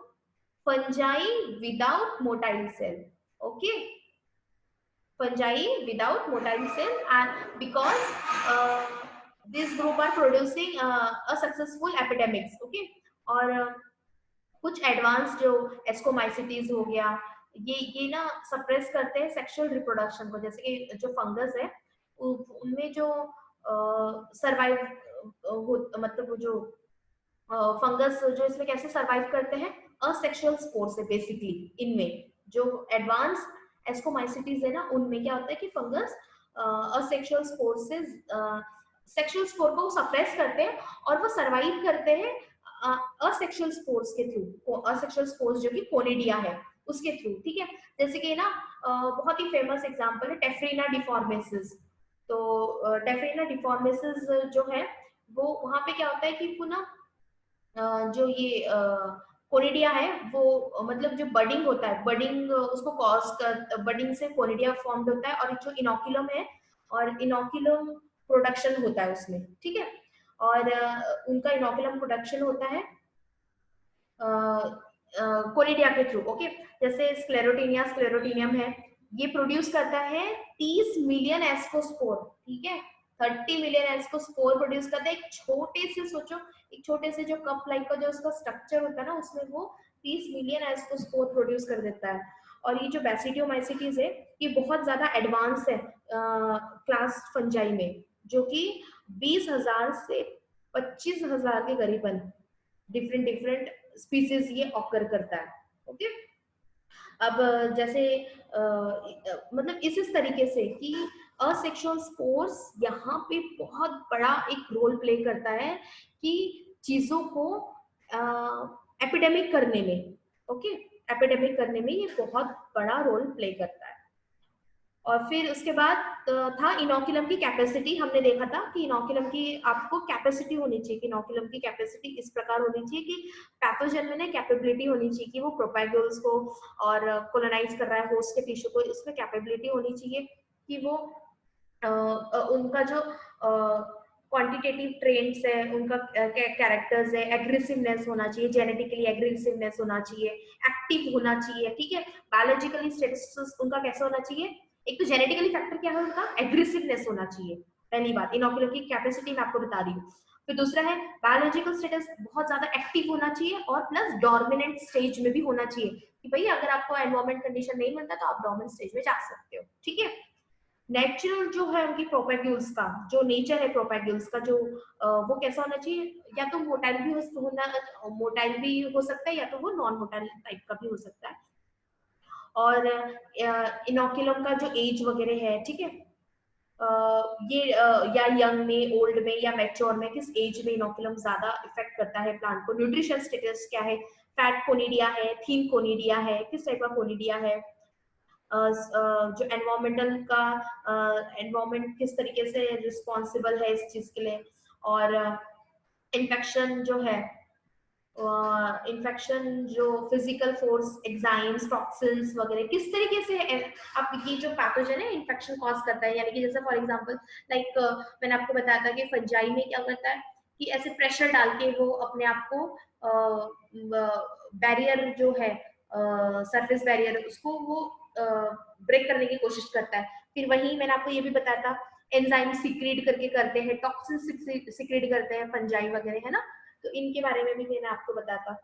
fungi without motile cell. Okay, fungi without motile cell, and because this group are producing a successful epidemics. Okay, और कुछ एडवांस जो एस्कोमाइसिटीज हो गया, ये ना सप्रेस करते हैं सेक्सुअल रिप्रोडक्शन को। जैसे कि जो फंगस है उनमें जो सरवाइव मतलब वो जो फंगस जो इसमें कैसे सरवाइव करते हैं, असेक्सुअल स्पोर से। बेसिकली इनमें जो एडवांस एस्कोमाइसिटीज है ना, उनमें क्या होता है कि फंगस असेक्सुअल स्पोर से सेक्सुअल स्पोर को सप्रेस करते हैं और वो सरवाइव करते हैं असेक्सुअल स्पोर्स के थ्रू। असेक्सुअल स्पोर्स जो कि कोनिडिया है उसके थ्रू। ठीक है, जैसे कि ना बहुत ही फेमस एग्जांपल है टेफ्रीना डिफॉर्मेसिस। तो टेफ्रीना डिफॉर्मेसिस जो है वो वहां पे क्या होता है कि वो ना जो ये कोनिडिया है वो मतलब जो बडिंग होता है, बडिंग उसको कॉज कर, बडिंग से कोनिडिया फॉर्म्ड होता है और जो इनोकुलम है और इनोकुलम प्रोडक्शन होता है उसमें। ठीक है, और उनका इनोकुलम प्रोडक्शन होता है कोनिडिया के थ्रू। ओके, जैसे स्क्लेरोटीनियम है, ये प्रोड्यूस करता है 30 मिलियन एस्कोस्पोर। ठीक है, 30 मिलियन एस्कोस्पोर प्रोड्यूस करता है। एक छोटे से सोचो, एक छोटे से जो कप लाइक का जो उसका स्ट्रक्चर होता है ना, उसमें वो 30 मिलियन एस्कोस्पोर प्रोड्यूस कर देता है। और ये जो बैसिडियोमाइसिटीज है ये बहुत ज्यादा एडवांस है क्लास फंजाई में, जो कि 20,000 से 25,000 के करीबन डिफरेंट डिफरेंट स्पीसीज ये ऑकर करता है। ओके, अब जैसे मतलब इस तरीके से कि असेक्सुअल स्पोर्स यहाँ पे बहुत बड़ा एक रोल प्ले करता है कि चीजों को एपिडेमिक करने में। ओके, एपिडेमिक करने में ये बहुत बड़ा रोल प्ले करता है। और फिर उसके बाद था इनोकुलम की कैपेसिटी। हमने देखा था कि इनोकुलम की आपको कैपेसिटी होनी चाहिए, कि इनोकुलम की कैपेसिटी इस प्रकार होनी चाहिए कि पैथोजन में कैपेबिलिटी होनी चाहिए कि वो प्रोपैगल्स को और कोलोनाइज कर रहा है होस्ट के टिश्यू को, इसमें कैपेबिलिटी होनी चाहिए कि वो उनका जो क्वांटिटेटिव ट्रेंड्स है, उनका कैरेक्टर्स है, एग्रेसिवनेस होना चाहिए, जेनेटिकली एग्रेसिवनेस होना चाहिए, एक्टिव होना चाहिए। ठीक है, बायोलॉजिकली स्टेटस उनका कैसा होना चाहिए? एक तो जेनेटिकली फैक्टर क्या है उनका, एग्रेसिवनेस होना चाहिए। पहली बात, इनोकुलम की कैपेसिटी मैं आपको बता रही हूँ। फिर दूसरा है बायोलॉजिकल स्टेटस, बहुत ज्यादा एक्टिव होना चाहिए और प्लस डोमिनेंट स्टेज में भी होना चाहिए कि भाई अगर आपको एनवायरमेंट कंडीशन नहीं मिलता तो आप डोमिनेंट स्टेज में जा सकते हो। ठीक है, नेचुरल जो है उनकी प्रोपेग्यूल्स का, जो नेचर है प्रोपेग्यूल्स का, जो वो कैसा होना चाहिए, या तो मोटाइल भी मोटाइल भी हो सकता है, या तो वो नॉन मोटाइल टाइप का भी हो सकता है। और इनोकुलम का जो एज वगैरह है, ठीक है, ये या यंग में, ओल्ड में या मैच्योर में, किस एज में इनोकुलम ज्यादा इफेक्ट करता है प्लांट को, न्यूट्रिशन स्टेटस क्या है, फैट कोनिडिया है, थीन कोनिडिया है, किस टाइप का कोनिडिया है, जो एनवायरमेंटल का एनवायरमेंट किस तरीके से रिस्पॉन्सिबल है इस चीज के लिए, और इन्फेक्शन जो है, इन्फेक्शन जो फिजिकल फोर्स, एग्जाइम्स, टॉक्सिन्स वगैरह किस तरीके से आप ये जो पैथोजन है इन्फेक्शन कॉज करता है, यानी कि जैसे फॉर एग्जांपल लाइक मैंने आपको बताया था कि फंजाई में क्या करता है कि ऐसे प्रेशर डाल के वो अपने आप को बैरियर जो है, सरफेस बैरियर, उसको वो ब्रेक करने की कोशिश करता है। फिर वही मैंने आपको ये भी बताया था, एंजाइम सीक्रेट करके करते हैं, टॉक्सिन सीक्रेट करते हैं फंजाई वगैरह, है ना। तो इनके बारे में भी मैंने आपको बताया था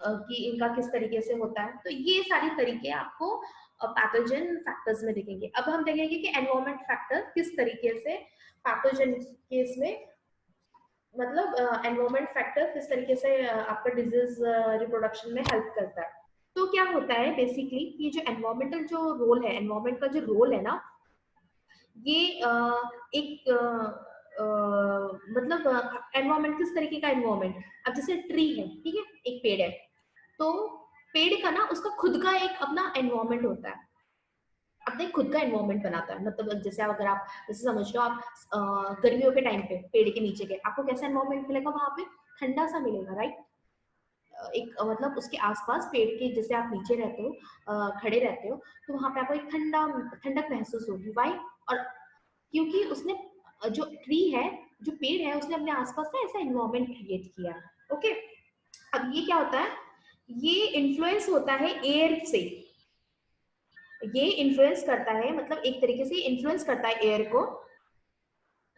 कि इनका किस तरीके से होता है। तो ये सारी तरीके आपको पैथोजन फैक्टर्स में दिखेंगे। अब हम देखेंगे कि एनवायरमेंट फैक्टर किस तरीके से पैथोजन केस में, मतलब एनवायरमेंट फैक्टर किस तरीके से आपका डिजीज रिप्रोडक्शन में हेल्प करता है। तो क्या होता है बेसिकली, ये जो एनवायरमेंटल जो रोल है, एनवायरमेंट का जो रोल है ना, ये एक मतलब एनवायरमेंट किस तरीके का एनवायरमेंट, अब जैसे ट्री है, ठीक है, एक पेड़ है, तो पेड़ का ना उसका खुद का एक अपना एनवायरमेंट होता है, अपने खुद का एनवायरमेंट बनाता है। मतलब जैसे अगर आप जैसे समझ लो, आप गर्मियों के टाइम पे पेड़ के नीचे गए, आपको कैसा एनवायरमेंट मिलेगा वहां पे, ठंडा सा मिलेगा, राइट। एक मतलब उसके आसपास पेड़ के जैसे आप नीचे रहते हो, खड़े रहते हो, तो वहां पे आपको एक ठंडक महसूस होगी, वाई, और क्योंकि उसने जो ट्री है, जो पेड़ है, उसने अपने आसपास ना ऐसा एनवायरमेंट क्रिएट किया है। ओके, अब ये क्या होता है, ये इन्फ्लुएंस होता है एयर से, ये इन्फ्लुएंस करता है, मतलब एक तरीके से इन्फ्लुएंस करता है एयर को,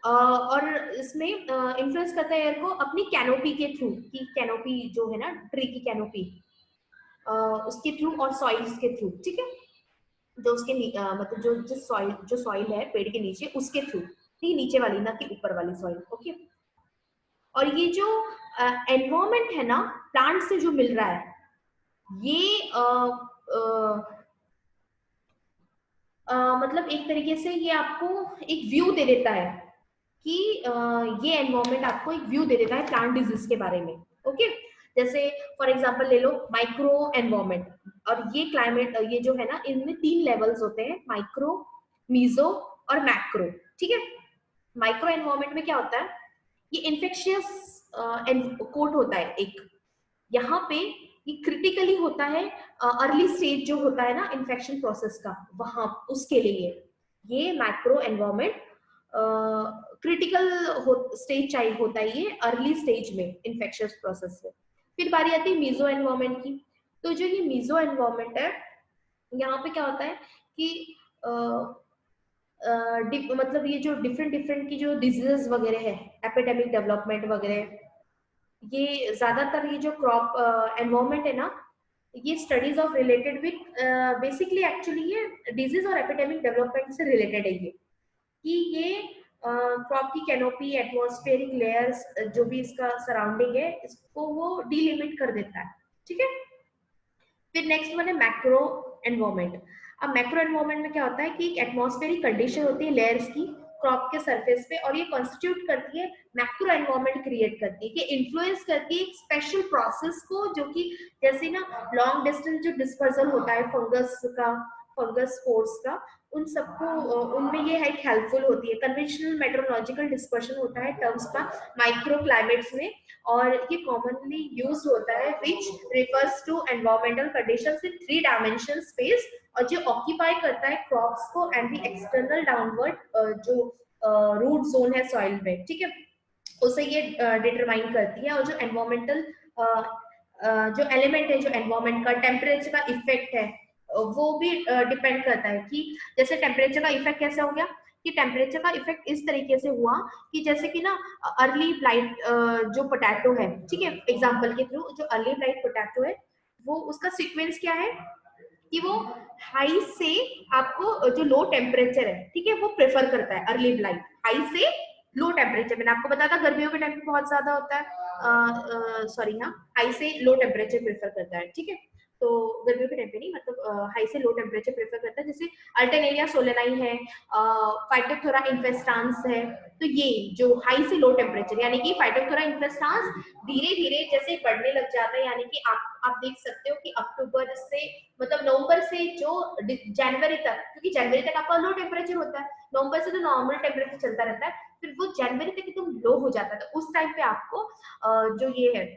और इसमें इन्फ्लुएंस करता है एयर को अपनी कैनोपी के थ्रू, की कैनोपी जो है ना, ट्री की कैनोपी, उसके थ्रू और सॉइल्स के थ्रू, ठीक है, जो उसके मतलब जो सॉइल है पेड़ के नीचे, उसके थ्रू, ठीक, नीचे वाली ना कि ऊपर वाली सॉइल। ओके, और ये जो एनवायरमेंट है ना, प्लांट से जो मिल रहा है, ये मतलब एक तरीके से ये आपको एक व्यू दे देता है कि ये एनवायरमेंट आपको एक व्यू दे देता है प्लांट डिजीज के बारे में। ओके, जैसे फॉर एग्जांपल ले लो माइक्रो एनवायरमेंट, और ये क्लाइमेट, ये जो है ना, इनमें 3 लेवल्स होते हैं, माइक्रो, मीजो और मैक्रो, ठीक है। माइक्रो एनवायरमेंट में क्या होता है, ये इन्फेक्शियस कोट होता है एक, यहाँ पे ये क्रिटिकली होता है, अर्ली स्टेज जो होता है ना इन्फेक्शन प्रोसेस का, वहां उसके लिए ये मैक्रो एनवायरमेंट क्रिटिकल स्टेज चाहिए होता है, ये अर्ली स्टेज में इन्फेक्शियस प्रोसेस में। फिर बारी आती है मीजो एनवायरमेंट की। तो जो ये मीजो एनवायरमेंट है, यहाँ पे क्या होता है कि मतलब ये जो डिफरेंट डिफरेंट की जो डिजीजेस वगैरह है, एपिडेमिक डेवलपमेंट वगैरह, ये ज्यादातर ये जो क्रॉप एनवायरमेंट है ना, ये studies of related with basically actually ये डिजीज और एपिडेमिक डेवलपमेंट से रिलेटेड है, ये कि ये क्रॉप की कैनोपी, एटमॉस्फेरिक लेयर्स, जो भी इसका सराउंडिंग है, इसको वो डीलिमिट कर देता है, ठीक है। फिर नेक्स्ट वन है मैक्रो एनवायरमेंट। अब मैक्रो एनवायरमेंट में क्या होता है कि एक एटमॉस्फेरिक कंडीशन होती है लेयर्स की क्रॉप के सरफेस पे, और ये कॉन्स्टिट्यूट करती है मैक्रो एनवायरमेंट क्रिएट करती है, कि इन्फ्लुएंस करती है एक स्पेशल प्रोसेस को, जो कि जैसे ना लॉन्ग डिस्टेंस जो डिस्पर्सल होता है फंगस का, फंगस स्पोर्स का, उन सबको उनमें ये है हेल्पफुल होती है। कन्वेंशनल मेट्रोलॉजिकल डिस्पर्शन होता है टर्म्स का माइक्रो क्लाइमेट्स में, और ये कॉमनली यूज होता है which refers to environmental conditions in 3 dimension space, और जो ऑक्यूपाई करता है क्रॉप्स को एंड द एक्सटर्नल डाउनवर्ड जो रूट जोन है सॉइल में, ठीक है, उसे ये डिटरमाइन करती है। और जो एनवायरमेंटल जो एलिमेंट है, जो एनवायरमेंट का टेम्परेचर का इफेक्ट है, वो भी डिपेंड करता है कि जैसे टेम्परेचर का इफेक्ट कैसे हो गया, कि टेम्परेचर का इफेक्ट इस तरीके से हुआ कि जैसे कि ना अर्ली ब्लाइट जो पोटैटो है, ठीक है, एग्जांपल के थ्रू जो अर्ली ब्लाइट पोटैटो है, वो उसका सीक्वेंस क्या है, कि वो हाई से आपको जो लो टेम्परेचर है, ठीक है, वो प्रेफर करता है अर्ली ब्लाइट। हाई से लो टेम्परेचर, मैंने आपको बताया था गर्मियों के टाइम पे बहुत ज्यादा होता है, सॉरी हाँ, हाई से लो टेम्परेचर प्रेफर करता है, ठीक है। तो गर्मियों के टाइम पे नहीं, मतलब हाई से लो टेम्परेचर प्रेफर करता है, जैसे अल्टरनेरिया सोलेनाई है, फाइटोप्थोरा इन्फेस्टांस है। तो ये जो हाई से लो टेम्परेचर, यानी कि फाइटोप्थोरा इन्फेस्टांस धीरे धीरे जैसे बढ़ने लग जाता है, यानी कि आप देख सकते हो कि अक्टूबर से, मतलब नवंबर से जो जनवरी तक, क्योंकि जनवरी तक आपका लो टेम्परेचर होता है, नवंबर से तो नॉर्मल टेम्परेचर चलता रहता है, फिर वो जनवरी तक एकदम लो हो जाता है। तो उस टाइम पे आपको जो ये है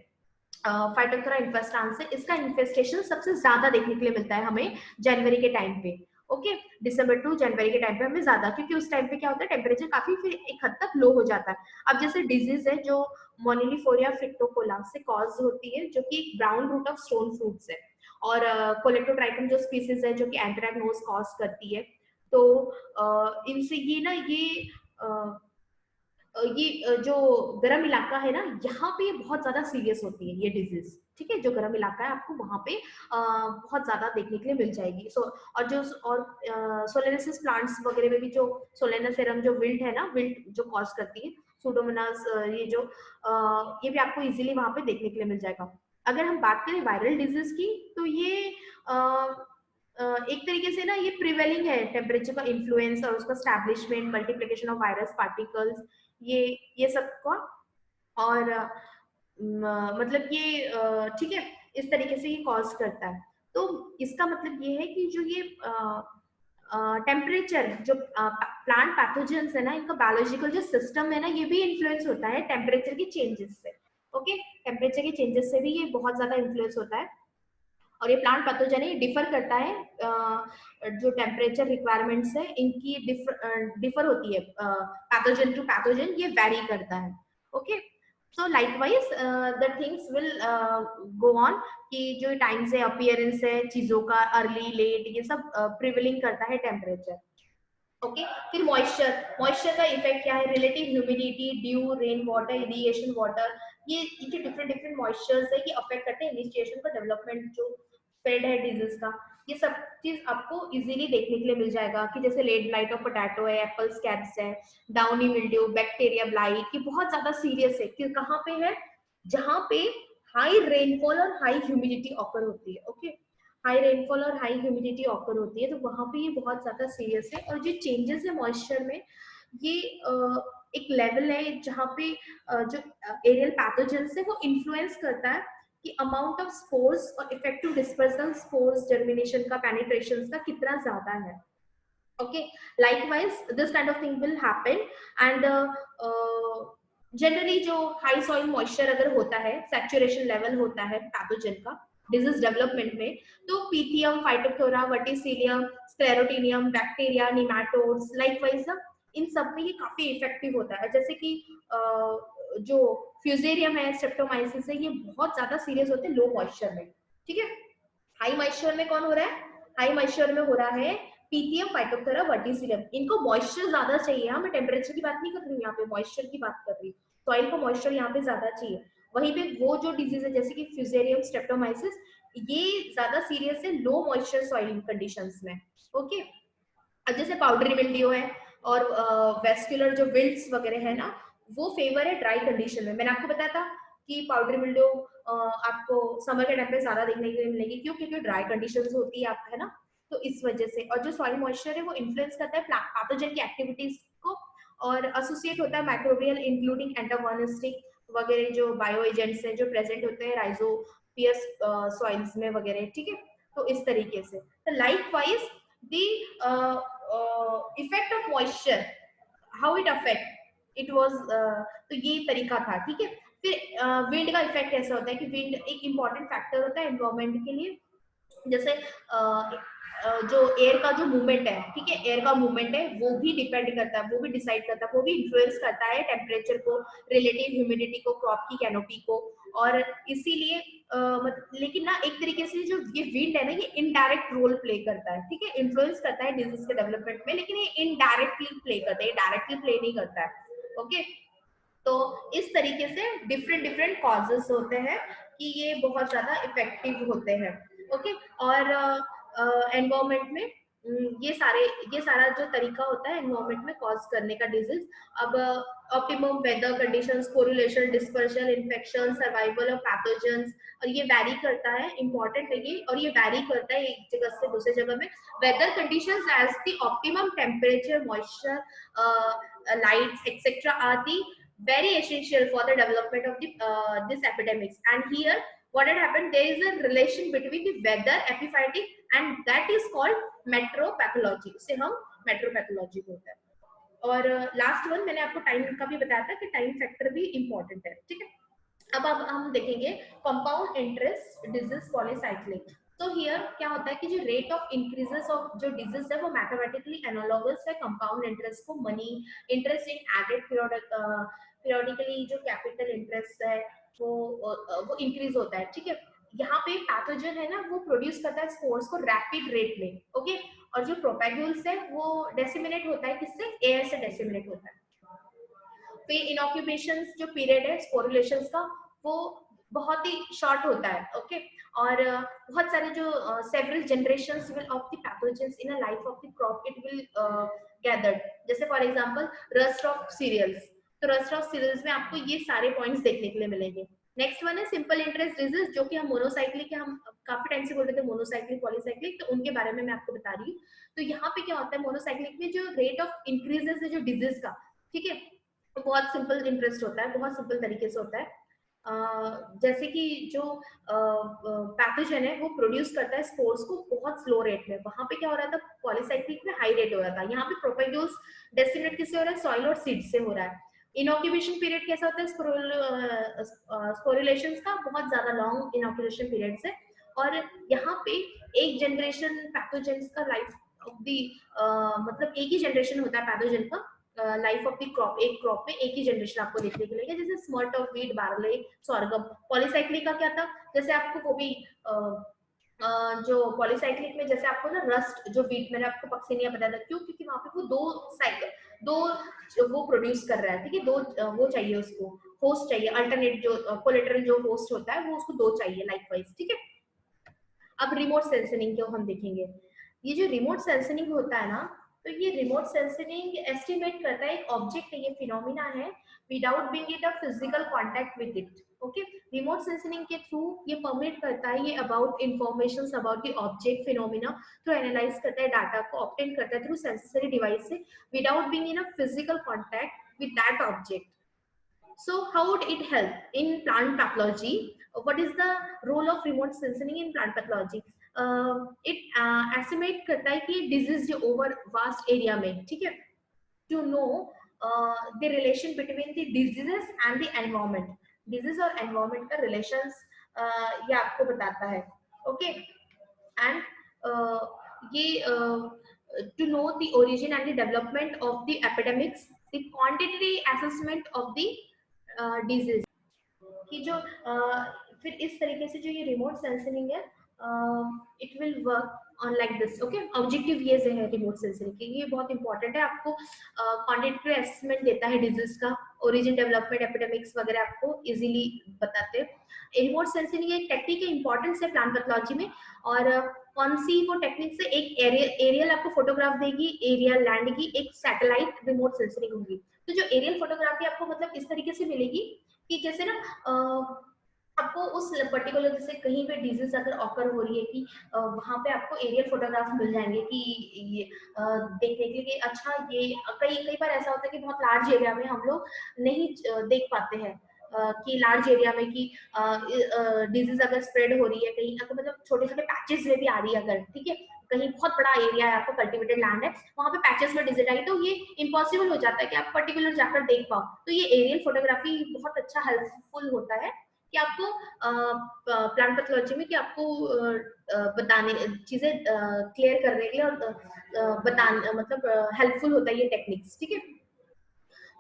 फाइटोप्थोरा इन्फेस्टांस है, इसका इन्फेस्टेशन सबसे ज्यादा देखने के लिए मिलता है हमें जनवरी के टाइम पे। ओके, दिसंबर टू जनवरी के टाइम पे हमें ज्यादा, क्योंकि उस टाइम पे क्या होता है, टेम्परेचर काफी फिर एक हद तक लो हो जाता है। अब जैसे डिजीज है जो मोनिलिफोरिया फिक्टोकोला से कॉज होती है, जो कि एक brown root of stone fruits है, और कोलेटोट्राइकम जो स्पीसीज है जो कि एंथ्रेक्नोज कॉज करती है। तो इनसे ये ना ये जो गर्म इलाका है ना, यहाँ पे बहुत ज्यादा सीरियस होती है ये डिजीज, ठीक है। जो गर्म इलाका है आपको वहां पे बहुत ज्यादा देखने के लिए मिल जाएगी। सो और जो और सोलेनेसिस प्लांट्स वगैरह में भी जो सोलेनासेरम जो विल्ट है ना, विल्ट जो कॉज करती है, सूडोमोनास, ये जो ये भी आपको इजीली वहां पे देखने के लिए मिल जाएगा। अगर हम बात करें वायरल डिजीज की, तो ये एक तरीके से ना ये प्रिवेलिंग है, टेम्परेचर का इन्फ्लुएंस और उसका establishment, multiplication of virus particles, ये सब का। और मतलब ये ठीक है, इस तरीके से ये कॉज करता है। तो इसका मतलब ये है कि जो ये टेम्परेचर, जो प्लांट पैथोजेंस है ना, इनका बायोलॉजिकल जो सिस्टम है ना, ये भी इन्फ्लुएंस होता है टेम्परेचर की चेंजेस से। ओके, टेम्परेचर के चेंजेस से भी ये बहुत ज्यादा इन्फ्लुएंस होता है। और ये प्लांट पैथोजन है, डिफर करता है, जो टेम्परेचर रिक्वायरमेंट्स है इनकी डिफर होती है, पैथोजन टू पैथोजन ये वेरी करता है। Okay, so likewise the things will go on, कि जो टाइम से अपीयरेंस है चीजों का, अर्ली लेट, ये सब प्रिविलिंग करता है टेम्परेचर। ओके, फिर मॉइस्चर, मॉइस्चर का इफेक्ट क्या है, relative humidity, due, rain water, irrigation water, ये इनके डिफरेंट डिफरेंट मॉइस्चर्स है, ये अफेक्ट करते हैं इनिशिएशन का, डेवलपमेंट जो स्प्रेड है डिजीज का। ये सब चीज आपको इजीली देखने के लिए मिल जाएगा, कि जैसे लेट ब्लाइट ऑफ पोटैटो है, एप्पल स्कैब्स है, डाउनी मिल्ड्यू, बैक्टीरिया ब्लाइट, ये बहुत ज्यादा सीरियस है, कि कहाँ पे है, जहाँ पे हाई रेनफॉल और हाई ह्यूमिडिटी ऑकर होती है। ओके, हाई रेनफॉल और हाई ह्यूमिडिटी ऑकर होती है, तो वहां पे ये बहुत ज्यादा सीरियस है। और जो चेंजेस है मॉइस्चर में, ये एक लेवल है जहाँ पे जो एरियल पैथोजेंस है वो इन्फ्लुएंस करता है, कि अमाउंट ऑफ स्पोर्स और इफेक्टिव डिस्पर्सल स्पोर्स, जर्मिनेशन का, पेनिट्रेशन का कितना ज्यादा है। Okay, likewise this kind of thing will happen. And generally जो हाई सॉइल मॉइस्चर अगर होता है, सैचुरेशन लेवल होता है पैथोजन का डिजीज डेवलपमेंट में, तो pythium, phytophthora, verticillium, sclerotinium, bacteria, nematodes, likewise इन सब में ये काफी इफेक्टिव होता है। जैसे कि जो फ्यूजेरियम है, स्ट्रेप्टोमाइसिस है, ये बहुत ज्यादा सीरियस होते हैं लो मॉइस्चर में, ठीक है। हाई मॉइस्चर में कौन हो रहा है, हाई मॉइस्चर में हो रहा है पीथियम, फाइटोप्थोरा, वर्टिसिलियम, इनको मॉइस्चर ज्यादा चाहिए। मैं टेम्परेचर की बात नहीं कर रही हूँ, यहाँ पे मॉइस्चर की बात कर रही हूँ, सॉइल को मॉइस्चर यहाँ पे ज्यादा चाहिए। वहीं पे वो जो डिजीज है जैसे कि फ्यूजेरियम, स्ट्रेप्टोमाइसिस, ये ज्यादा सीरियस है लो मॉइस्चर सॉइल कंडीशंस में। ओके, अब जैसे पाउडरी मिल्ड्यू है और वेस्कुलर जो विल्ट्स वगैरह है ना, वो फेवर है ड्राई कंडीशन में। मैंने आपको बताया था कि पाउडरी मिल्ड्यू आपको समर के टाइम पे ज्यादा देखने के लिए मिलेगी, क्यों, क्योंकि ड्राई कंडीशंस होती है आप, है ना, तो इस वजह से। और जो सॉइल मॉइस्चर है वो इन्फ्लुएंस करता है पैथोजन की एक्टिविटीज को, और एसोसिएट होता है माइक्रोबियल इंक्लूडिंग एंटागोनिस्टिक वगैरह जो बायो एजेंट्स हैं जो प्रेजेंट होते हैं राइजोपियस सॉइल्स में वगैरह, ठीक है। तो इस तरीके से, तो likewise the effect of moisture, how it affect it was, तो ये तरीका था, ठीक है। फिर विंड का इफेक्ट कैसा होता है, कि विंड एक इंपॉर्टेंट फैक्टर होता है एनवायरमेंट के लिए। जैसे जो एयर का जो मूवमेंट है, ठीक है, एयर का मूवमेंट है वो भी डिपेंड करता है, वो भी डिसाइड करता है, वो भी इन्फ्लुएंस करता है टेम्परेचर को, रिलेटिव ह्यूमिडिटी को, क्रॉप की कैनोपी को। और इसीलिए लेकिन ना एक तरीके से जो ये विंड है ना, ये इनडायरेक्ट रोल प्ले करता है, ठीक है, इन्फ्लुएंस करता है डिजीज के डेवलपमेंट में, लेकिन ये इनडायरेक्टली प्ले करता है, डायरेक्टली प्ले नहीं करता है। ओके, तो इस तरीके से डिफरेंट डिफरेंट कॉजेस होते हैं कि ये बहुत ज्यादा इफेक्टिव होते हैं। ओके, और एनवायरमेंट में ये सारा जो तरीका होता है एनवायरमेंट में कॉज करने का डिजीज। अब optimum weather conditions, correlation, dispersion, infection, survival of pathogens, और ये वैरी करता है, इंपॉर्टेंट है ये, और ये वैरी करता है एक जगह से दूसरे जगह में। Weather conditions as the optimum temperature, moisture, lights, etc. are the very essential for the development of this epidemics. And here what had happened, there is a relation between the weather epiphytic and that is called मेट्रोपैथोलॉजी, उसे हम मेट्रोपैथोलॉजी बोलते हैं। और last one मैंने आपको time का भी बताया था कि टाइम फैक्टर भी इंपॉर्टेंट है, ठीक है। अब हम देखेंगे कंपाउंड इंटरेस्ट डिजीज पॉलीसाइक्लिक। तो हियर क्या होता है कि जो रेट ऑफ इंक्रीजेस ऑफ जो डिजीज है वो मैथमेटिकली एनालॉगस है कंपाउंड इंटरेस्ट को। Money interest in added periodically जो कैपिटल इंटरेस्ट है वो इंक्रीज होता है, ठीक है। यहाँ पे पैथोजन है ना वो प्रोड्यूस करता है स्पोर्स को रैपिड रेट में, ओके। और जो प्रोपैग्यूल्स है वो डेसिमिनेट होता है किससे, एयर से डेसिमिनेट होता है। फिर इनॉक्यूपेशन जो पीरियड है स्पोरुलेशंस का वो बहुत ही शॉर्ट होता है, ओके। और बहुत सारे जो several generations will of the pathogens in a life of the crop it will gathered. जैसे for example rust of cereals, तो रस्ट ऑफ सीरियल्स में आपको ये सारे पॉइंट्स देखने के लिए मिलेंगे। नेक्स्ट वन है सिंपल इंटरेस्ट डिजीज, जो कि हम मोनोसाइक्लिक है, हम काफी टाइम से बोल रहे थे मोनोसाइक्लिक पॉलीसाइक्लिक, तो उनके बारे में मैं आपको बता रही हूँ। तो यहाँ पे क्या होता है मोनोसाइक्लिक में जो रेट ऑफ इंक्रीजेस है जो डिजीज का, ठीक है, तो बहुत सिंपल इंटरेस्ट होता है, बहुत सिंपल तरीके से होता है। जैसे कि जो पैथोजन है वो प्रोड्यूस करता है स्पोर्स को बहुत स्लो रेट में, वहां पे क्या हो रहा था पॉलीसाइक्लिक में हाई रेट हो रहा था, यहाँ पे प्रोपेग्यूल्स डेसिमिनेट किससे हो रहा है, सॉइल और सीड से हो रहा है। इनॉक्यूपेशन पीरियड कैसा होता है स्पोरुलेशंस का, बहुत ज्यादा लॉन्ग इनॉक्यूलेशन पीरियड से। और यहाँ पे एक जनरेशन पैथोजेंस का लाइफ ऑफ दी मतलब एक ही जनरेशन होता है पैथोजन का लाइफ ऑफ द क्रॉप, एक क्रॉप में एक ही जनरेशन आपको देखने को मिलेगा, जैसे स्मर्ट of wheat, barley, sorghum. Polycyclic का क्या था, जैसे आपको वो भी जो पॉलीसाइक्लिक में जैसे आपको ना रस्ट जो वीट मैंने आपको पक्सिनिया बताया था, क्यों, क्योंकि वहां पे वो दो साइकिल दो वो प्रोड्यूस कर रहा है, ठीक है, दो वो चाहिए उसको, होस्ट चाहिए, अल्टरनेट जो कोलेटरल जो होस्ट होता है वो उसको दो चाहिए लाइकवाइज, ठीक है। अब रिमोट सेंसरिंग को हम देखेंगे। ये जो रिमोट सेंसरिंग होता है ना, तो ये रिमोट सेंसरिंग एस्टिमेट करता है एक ऑब्जेक्ट है, ये फिनोमिना है without being it a physical contact with it, okay. Remote censoring के थ्रू ये परमिट करता है, ये about information about the object phenomena through analyse करता है, डाटा को ऑब्टेन करता है थ्रू सेंसरी डिवाइस से without being in a physical contact with that object. So how would it help in plant pathology? What is the role of remote sensing in plant pathology? It estimate करता है कि disease जो over vast area में, ठीक है, to know the relation between the diseases and the environment. Disease और environment का relations ये आपको बताता है, okay. And ये to know the origin and the development of the epidemics, the quantitative assessment of the disease कि जो फिर इस तरीके से जो ये रिमोट सेंसरिंग है it will work on like this, okay. Objective ये से है रिमोट सेंसरिंग की, ये बहुत इंपॉर्टेंट है, आपको क्वांटिटेटिव एसेसमेंट देता है डिजीज का, ओरिजिन, डेवलपमेंट, एपिडेमिक्स वगैरह आपको इजीली बताते हैं। रिमोट सेंसरिंग एक टेक्निक है, इंपॉर्टेंस है प्लांट पैथोलॉजी में। और कौन सी वो टेक्निक से, एक एरियल आपको फोटोग्राफ देगी, एरियल लैंड की, एक सैटेलाइट रिमोट सेंसरिंग होगी। तो जो एरियल फोटोग्राफी आपको मतलब इस तरीके से मिलेगी कि जैसे ना आपको उस पर्टिकुलर जैसे कहीं पे डिजीज अगर ऑकर हो रही है कि वहां पे आपको एरियल फोटोग्राफ मिल जाएंगे कि ये देखने के लिए, अच्छा ये कई बार ऐसा होता है कि बहुत लार्ज एरिया में हम लोग नहीं देख पाते हैं कि लार्ज एरिया में कि डिजीज अगर स्प्रेड हो रही है कहीं, अगर मतलब छोटे छोटे पैचेस में भी आ रही है अगर, ठीक है, कहीं बहुत बड़ा एरिया है आपको कल्टीवेटेड लैंड है, वहां पे पैचेस में डिजीज आई, तो ये इम्पॉसिबल हो जाता है कि आप पर्टिकुलर जाकर देख पाओ। तो ये एरियल फोटोग्राफी बहुत अच्छा हेल्पफुल होता है कि आपको प्लांट पैथोलॉजी में कि आपको बताने चीजें क्लियर करने के लिए और बताने मतलब हेल्पफुल होता है ये टेक्निक्स, ठीक है।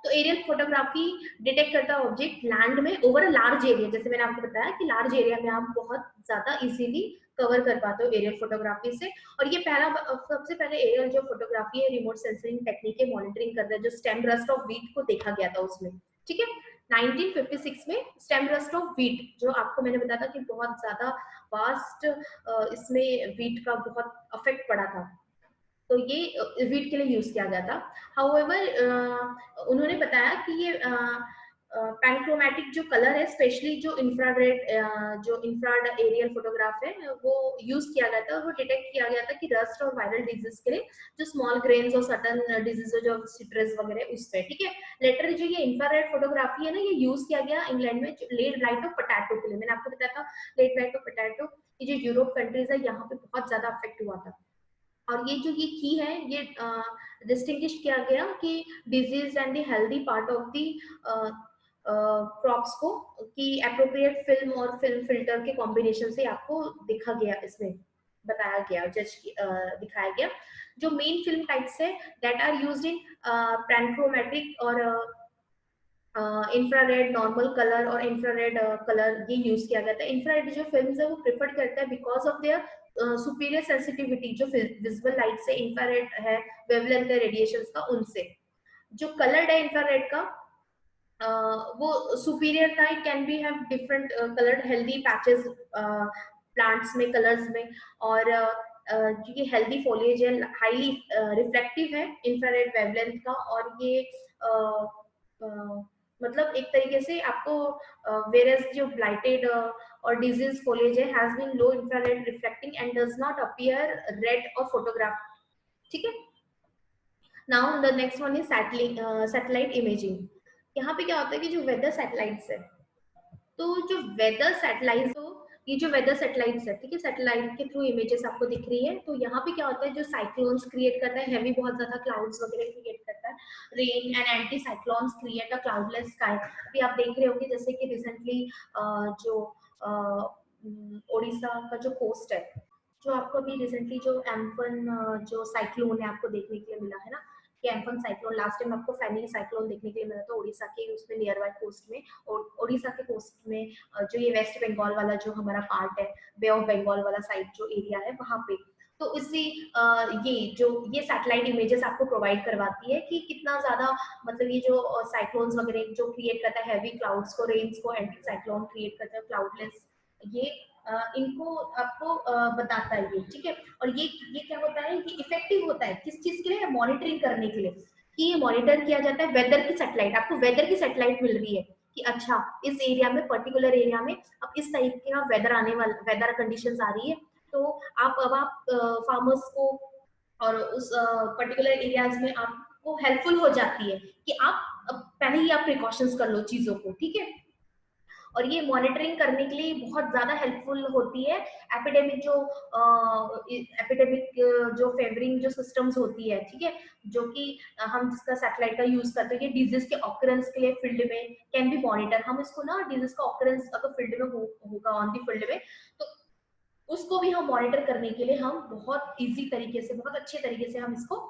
तो एरियल फोटोग्राफी डिटेक्ट करता है ऑब्जेक्ट लैंड में ओवर अ लार्ज एरिया, जैसे मैंने आपको बताया कि लार्ज एरिया में आप बहुत ज्यादा इजीली कवर कर पाते हो एरियल फोटोग्राफी से। और ये सबसे पहले एरियल जो फोटोग्राफी है रिमोट सेंसरिंग टेक्निक है, मॉनिटरिंग कर रहा है, जो स्टेम रस्ट ऑफ वीट को देखा गया था उसमें, ठीक है। 1956 में स्टेम रस्ट ऑफ वीट, जो आपको मैंने बताया था कि बहुत ज्यादा वास्ट इसमें वीट का बहुत अफेक्ट पड़ा था, तो ये वीट के लिए यूज किया गया था। हाउएवर उन्होंने बताया कि ये पैनक्रोमैटिक जो कलर है, स्पेशली जो इंफ्रारेड जो इंफ्रारेड एरियल फोटोग्राफ है, वो यूज किया गया था, और वो डिटेक्ट किया गया था कि रस्ट और वायरल डिजीज के लिए जो स्मॉल ग्रेन्स और सर्टन डिजीज जो सिट्रस वगैरह उस पे, ठीक है। लेटर जो ये इंफ्रारेड फोटोग्राफी है ना, ये यूज किया गया इंग्लैंड में लेट लाइट ऑफ पोटैटो के लिए। मैंने आपको बताया था लेट लाइट ऑफ पोटैटो, ये जो यूरोप कंट्रीज है यहाँ पे बहुत ज्यादा अफेक्ट हुआ था। और ये जो ये की है, ये डिस्टिंग्विश किया गया कि disease and the healthy part of the crops को, कि अप्रोप्रिएट फिल्म और फिल्म फिल्टर के कॉम्बिनेशन से आपको दिखा गया, इसमें बताया गया, दिखाया गया। जो मेन फिल्म टाइप्स है दैट आर यूज्ड इन पैनक्रोमैटिक और इंफ्रारेड नॉर्मल कलर और इंफ्रारेड कलर, ये यूज किया गया था। इंफ्रारेड जो फिल्म्स है वो प्रेफर्ड करता है because of their superior sensitivity, जो विजुअल लाइट से इंफ्रारेड है वेवलेंथ है रेडिएशंस का, उनसे। जो कलर्ड है इंफ्रारेड का, वो सुपीरियर था। It can be have different coloured healthy patches plants में, कलर्स में। और जो ये हेल्दी फोलिएज है, हाईली रिफ्लेक्टिव है इंफ्रारेड वेवलेंथ का, और ये मतलब एक तरीके से आपको वेरस जो ब्लाइटेड और डिजीज फोलिएज है has been low infrared reflecting and does not appear red और फोटोग्राफ, ठीक है। Now the next one is satellite imaging. यहाँ पे क्या होता है कि जो वेदर सैटेलाइट्स है, तो जो वेदर सैटेलाइट, तो ये जो वेदर सैटेलाइट्स है, ठीक है, सैटेलाइट के थ्रू इमेजेस आपको दिख रही है। तो यहाँ पे क्या होता है, जो साइक्लोन्स क्रिएट करता है, हैवी बहुत ज्यादा क्लाउड्स वगैरह क्रिएट करता है, rain and anti cyclones create a cloudless sky. अभी आप देख रहे होंगे जैसे कि रिसेंटली जो उड़ीसा का जो कोस्ट है, जो आपको अभी रिसेंटली जो एम्फन जो साइक्लोन है आपको देखने के लिए मिला है ना, कि एम्फन साइक्लोन, लास्ट टाइम आपको फैनी साइक्लोन देखने के लिए मिला था उड़ीसा के उसमें नियर बाय कोस्ट में। और उड़ीसा के कोस्ट में जो ये वेस्ट बंगाल वाला जो हमारा पार्ट है, बे ऑफ बंगाल वाला साइड जो एरिया है वहां पे, तो इससे ये सैटेलाइट इमेजेस आपको प्रोवाइड करवाती है कि कितना ज्यादा, मतलब ये जो साइक्लोन्स वगैरह जो क्रिएट करता है हैवी क्लाउड्स को, रेन्स को, एंटी साइक्लोन क्रिएट करता है क्लाउडलेस, ये इनको आपको बताता है ये, ठीक है। और ये क्या होता है, ये इफेक्टिव होता है किस चीज के लिए, मॉनिटरिंग करने के लिए, कि ये मॉनिटर किया जाता है वेदर की सैटेलाइट, आपको वेदर की सैटेलाइट मिल रही है कि अच्छा इस एरिया में, पर्टिकुलर एरिया में अब इस टाइप का वेदर आने वाला, वेदर कंडीशंस आ रही है। तो आप फार्मर्स को और उस पर्टिकुलर एरियाज में आपको हेल्पफुल हो जाती है कि आप पहले ही आप प्रिकॉशंस कर लो चीजों को, ठीक है। और ये मॉनिटरिंग करने के लिए बहुत ज्यादा हेल्पफुल होती है। एपिडेमिक जो एपिडेमिक जो फेवरिंग जो सिस्टम्स होती है, ठीक है, जो कि हम जिसका सैटेलाइट का यूज करते हैं, ये डिजीज के ऑकरेंस के लिए फील्ड में कैन बी मॉनिटर, हम इसको ना डिजीज का ऑकरेंस अगर फील्ड में होगा ऑन दी फील्ड में, तो उसको भी हम मॉनिटर करने के लिए हम बहुत इजी तरीके से, बहुत अच्छे तरीके से हम इसको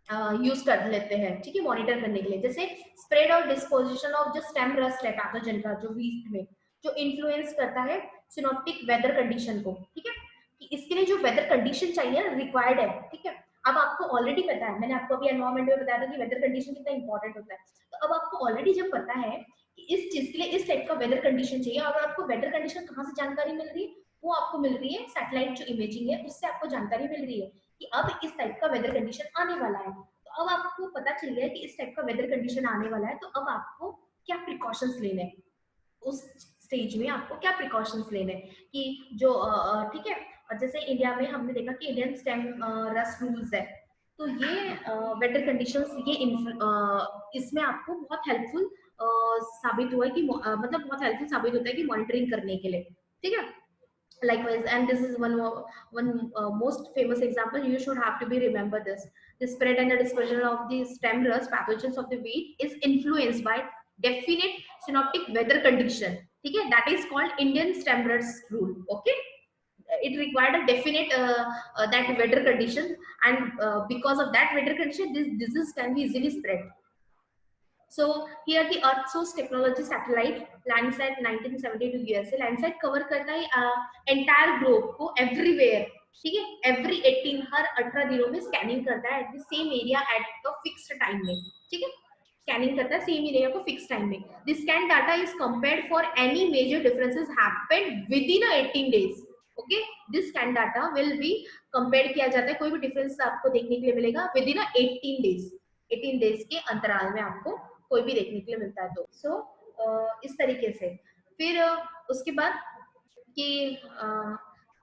यूज कर लेते हैं, ठीक है, मॉनिटर करने के लिए। जैसे स्प्रेड और डिस्पोजिशन ऑफ जो स्टेम रस्ट है पैथोजन का, जो वीट में जो इन्फ्लुएंस करता है सिनोप्टिक वेदर कंडीशन को, ठीक है, कि इसके लिए जो वेदर कंडीशन चाहिए ना, रिक्वायर्ड है, ठीक है। अब आपको ऑलरेडी पता है, मैंने आपको अभी एनवायरमेंट में बताया था कि वेदर कंडीशन कितना इंपॉर्टेंट होता है। तो अब आपको ऑलरेडी जब पता है कि इस चीज के लिए इस टाइप का वेदर कंडीशन चाहिए, और आपको वेदर कंडीशन कहाँ से जानकारी मिल रही है, वो आपको मिल रही है सैटेलाइट जो इमेजिंग है उससे आपको जानकारी मिल रही है कि अब इस टाइप का वेदर कंडीशन आने वाला है। तो अब आपको पता चल गया कि इस टाइप का वेदर कंडीशन आने वाला है, तो अब आपको क्या प्रिकॉशंस लेने हैं, उस स्टेज में आपको क्या प्रिकॉशंस लेने हैं, कि जो ठीक है। और जैसे इंडिया में हमने देखा कि इंडियन स्टेम रस्ट रूल्स है, तो ये वेदर कंडीशंस ये इसमें आपको बहुत हेल्पफुल साबित हुआ है कि मतलब बहुत हेल्पफुल साबित होता है कि मॉनिटरिंग करने के लिए, ठीक है। Likewise, and this is one most famous example. You should have to be remember this. The spread and the dispersion of the stem rust pathogens of the wheat is influenced by definite synoptic weather condition. Okay, that is called Indian stem rust rule. Okay, it required a definite that weather condition, and because of that weather condition, this disease can be easily spread. So here the Earth Source Technology Satellite Landsat 1972 USA. Landsat cover करता है entire globe को everywhere, ठीक है, every 18 हर 18 दिनों में scanning करता है at the same area at the fixed time में, ठीक है। स्कैनिंग करता है सेम एरिया को फिक्स टाइम में। This scan data is compared for any major differences happened within 18 days. Okay, this scan data will be compare किया जाता है, कोई भी डिफरेंस आपको देखने के लिए मिलेगा विद इन 18 डेज, 18 डेज के अंतराल में आपको कोई भी देखने के लिए मिलता है। तो इस तरीके से फिर उसके बाद कि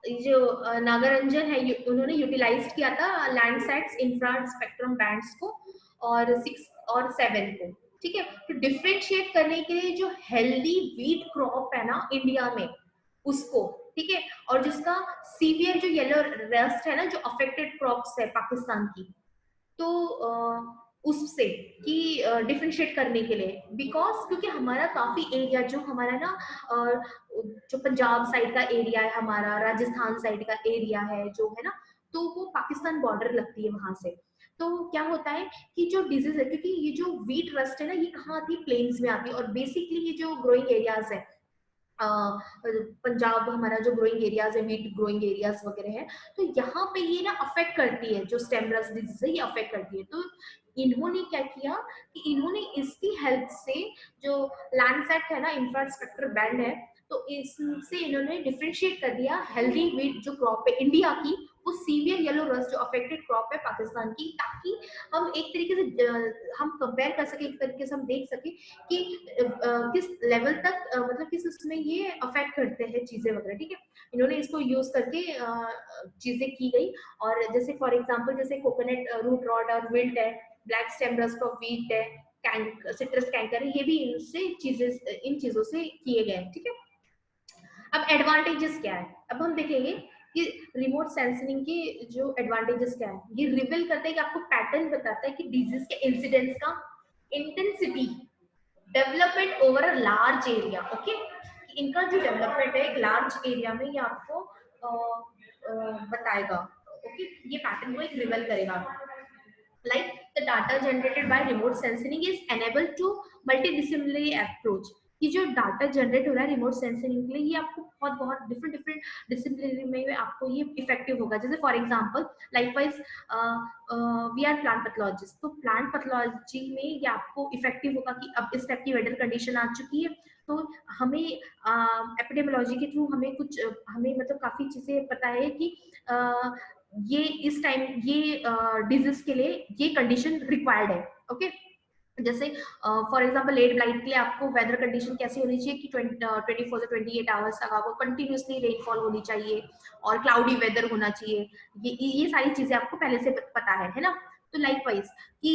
ये जो नागारंजन है उन्होंने यूटिलाइज किया था लैंडसैट्स इंफ्रा स्पेक्ट्रम बैंड्स को और 6 और 7 को, ठीक है। तो डिफरेंशिएट करने के लिए जो हेल्दी वीट क्रॉप है ना इंडिया में उसको, ठीक है, और जिसका सीवियर जो येलो रस्ट है ना जो अफेक्टेड क्रॉप्स है पाकिस्तान की, तो उससे कि डिफरेंशिएट करने के लिए, बिकॉज क्योंकि हमारा काफी एरिया जो हमारा ना जो पंजाब साइड का एरिया है, हमारा राजस्थान साइड का एरिया है जो है ना, तो वो पाकिस्तान बॉर्डर लगती है वहां से। तो क्या होता है कि जो डिजीज है, क्योंकि ये जो वीट रस्ट है ना ये कहाँ आती है, प्लेन्स में आती है, और बेसिकली ये जो ग्रोइंग एरियाज है पंजाब हमारा जो ग्रोइंग एरियाज है, वीट ग्रोइंग एरियाज वगैरह है, तो यहाँ पे ये ना अफेक्ट करती है, जो स्टेम रस्ट डिजीज है ये अफेक्ट करती है। तो इन्होंने क्या किया कि इन्होंने इसकी हेल्प से जो लैंडसैट है ना इंफ्रास्ट्रक्चर बैंड है, तो इससे इन्होंने डिफरेंशिएट कर दिया हेल्दी वीट जो क्रॉप है इंडिया की, वो सीवियर येलो रस्ट जो अफेक्टेड क्रॉप है पाकिस्तान की, ताकि हम एक तरीके से हम कंपेयर कर सके, एक तरीके से हम देख सके कि किस लेवल तक मतलब किस उसमें ये अफेक्ट करते हैं चीजें वगैरह, ठीक है। इन्होंने इसको यूज करके चीजें की गई। और जैसे फॉर एग्जांपल जैसे कोकोनट रूट रॉट और विल्ट है, black stem rust of wheat है, सिट्रस कैंकर है, ये भी इनसे चीजें इन चीजों से किए गए, ठीक है। अब एडवांटेजेस क्या है, अब हम देखेंगे कि रिमोट सेंसिंग के जो एडवांटेजेस क्या है, ये रिवील करता है कि आपको पैटर्न बताता है कि डिजीज के इंसिडेंस का intensity, development over a large area, okay. इनका जो डेवलपमेंट है एक लार्ज एरिया में ये आपको बताएगा, ओके, ये पैटर्न को एक रिवील करेगा। Like the data generated by remote sensing is enabled to multidisciplinary approach। कि जो डाटा जनरेट हो रहा है रिमोट सेंसिंग के लिए, ये आपको बहुत बहुत डिफरेंट डिफरेंट डिसिप्लिनरी में आपको ये इफेक्टिव होगा। जैसे for example likewise we are plant pathologist, तो प्लांट पैथोलॉजी में ये आपको इफेक्टिव होगा कि अब इस टाइप की वेदर कंडीशन आ चुकी है, तो हमें एपिडेमियोलॉजी के थ्रू हमें कुछ हमें मतलब काफी चीजें पता है कि ये इस टाइम ये डिजीज के लिए ये कंडीशन रिक्वायर्ड है, ओके। जैसे फॉर एग्जांपल लेट ब्लाइट के लिए आपको वेदर कंडीशन कैसी होनी चाहिए कि 24 से 28 आवर्स तक आपको कंटिन्यूसली रेनफॉल होनी चाहिए और क्लाउडी वेदर होना चाहिए। ये सारी चीजें आपको पहले से पता है ना। तो लाइकवाइज कि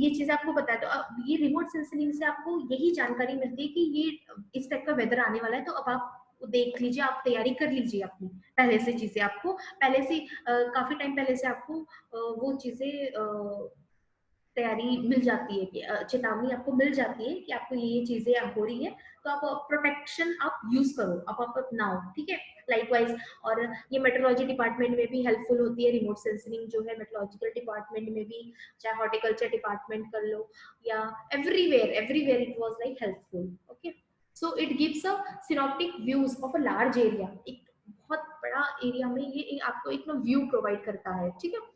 ये चीजें आपको पता है, तो अब ये रिमोट सेंसिंग से आपको यही जानकारी मिलती है कि ये इस टाइप का वेदर आने वाला है, तो अब आप देख लीजिए, आप तैयारी कर लीजिए अपनी पहले से, चीजें आपको पहले से काफी टाइम पहले से आपको वो चीजें तैयारी मिल जाती है कि चेतावनी आपको मिल जाती है कि आपको ये चीजें अब हो रही है, तो आप प्रोटेक्शन आप यूज करो, आप अपनाओ, ठीक है। लाइकवाइज और ये मेट्रोलॉजी डिपार्टमेंट में भी हेल्पफुल होती है रिमोट सेंसिंग जो है, मेट्रोलॉजिकल डिपार्टमेंट में भी, चाहे हॉर्टिकल्चर डिपार्टमेंट कर लो या everywhere everywhere it was like helpful, okay. So it gives a synoptic views of a large area, एक बहुत बड़ा एरिया में ये आपको एक ना व्यू प्रोवाइड करता है, ठीक है।